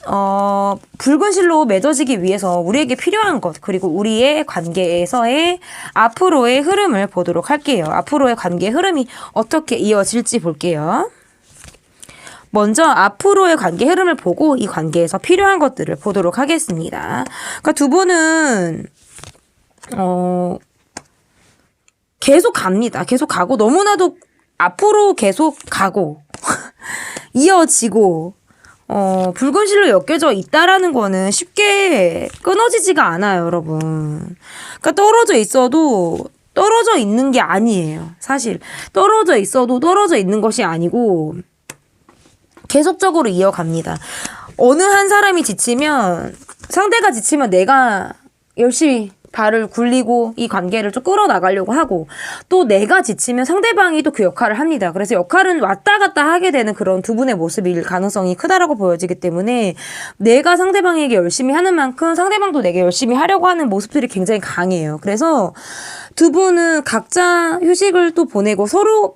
붉은 실로 맺어지기 위해서 우리에게 필요한 것 그리고 우리의 관계에서의 앞으로의 흐름을 보도록 할게요. 앞으로의 관계의 흐름이 어떻게 이어질지 볼게요. 먼저 앞으로의 관계 흐름을 보고 이 관계에서 필요한 것들을 보도록 하겠습니다. 그러니까 두 분은 계속 갑니다. 계속 가고 너무나도 앞으로 계속 가고 이어지고 붉은 실로 엮여져 있다라는 거는 쉽게 끊어지지가 않아요, 여러분. 그러니까 떨어져 있어도 떨어져 있는 게 아니에요. 사실 떨어져 있어도 떨어져 있는 것이 아니고 계속적으로 이어갑니다. 어느 한 사람이 지치면 상대가 지치면 내가 열심히 발을 굴리고 이 관계를 좀 끌어나가려고 하고 또 내가 지치면 상대방이 또 그 역할을 합니다. 그래서 역할은 왔다 갔다 하게 되는 그런 두 분의 모습일 가능성이 크다라고 보여지기 때문에 내가 상대방에게 열심히 하는 만큼 상대방도 내게 열심히 하려고 하는 모습들이 굉장히 강해요. 그래서 두 분은 각자 휴식을 또 보내고 서로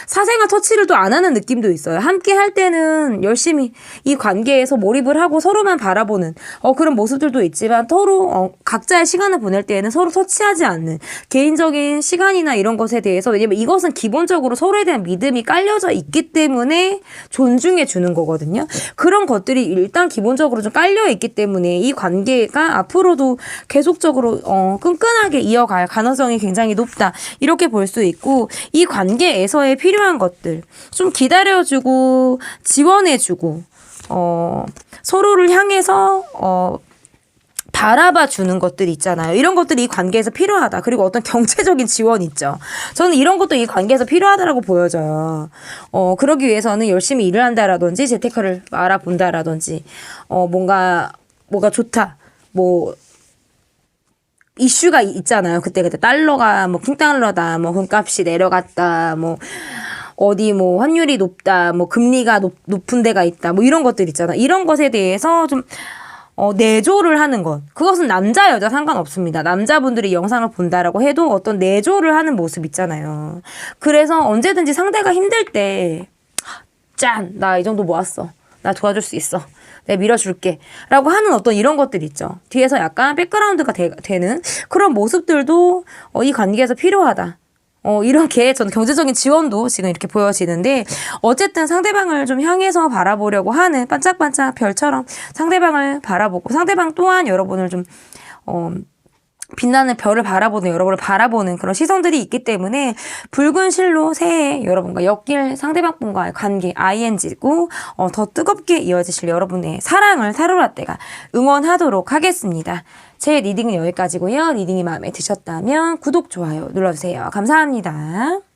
사생활 터치를 또 안 하는 느낌도 있어요. 함께 할 때는 열심히 이 관계에서 몰입을 하고 서로만 바라보는 그런 모습들도 있지만 서로 각자의 시간을 보낼 때에는 서로 터치하지 않는 개인적인 시간이나 이런 것에 대해서 왜냐면 이것은 기본적으로 서로에 대한 믿음이 깔려져 있기 때문에 존중해 주는 거거든요. 그런 것들이 일단 기본적으로 좀 깔려 있기 때문에 이 관계가 앞으로도 계속적으로 끈끈하게 이어갈 가능성이 굉장히 높다. 이렇게 볼 수 있고 이 관계에서의 필요한 것들 좀 기다려주고 지원해주고 서로를 향해서 바라봐 주는 것들이 있잖아요. 이런 것들이 이 관계에서 필요하다. 그리고 어떤 경제적인 지원 있죠. 저는 이런 것도 이 관계에서 필요하다라고 보여져요. 그러기 위해서는 열심히 일을 한다라든지 재테크를 알아본다라든지 뭐가 좋다. 뭐 이슈가 있잖아요. 그때 달러가 뭐 쿵달러다, 뭐 금값이 내려갔다, 뭐 어디 뭐 환율이 높다, 뭐 금리가 높은 데가 있다, 뭐 이런 것들 있잖아. 이런 것에 대해서 좀 내조를 하는 것. 그것은 남자 여자 상관없습니다. 남자분들이 영상을 본다라고 해도 어떤 내조를 하는 모습 있잖아요. 그래서 언제든지 상대가 힘들 때 짠! 나 이 정도 모았어. 나 도와줄 수 있어. 내가 밀어줄게 라고 하는 어떤 이런 것들 있죠. 뒤에서 약간 백그라운드가 되는 그런 모습들도 이 관계에서 필요하다. 이렇게 저는 경제적인 지원도 지금 이렇게 보여지는데, 어쨌든 상대방을 좀 향해서 바라보려고 하는 반짝반짝 별처럼 상대방을 바라보고, 상대방 또한 여러분을 좀 빛나는 별을 바라보는, 여러분을 바라보는 그런 시선들이 있기 때문에 붉은 실로 새해 여러분과 엮일 상대방분과의 관계 ING고 더 뜨겁게 이어지실 여러분의 사랑을 타로라떼가 응원하도록 하겠습니다. 제 리딩은 여기까지고요. 리딩이 마음에 드셨다면 구독, 좋아요 눌러주세요. 감사합니다.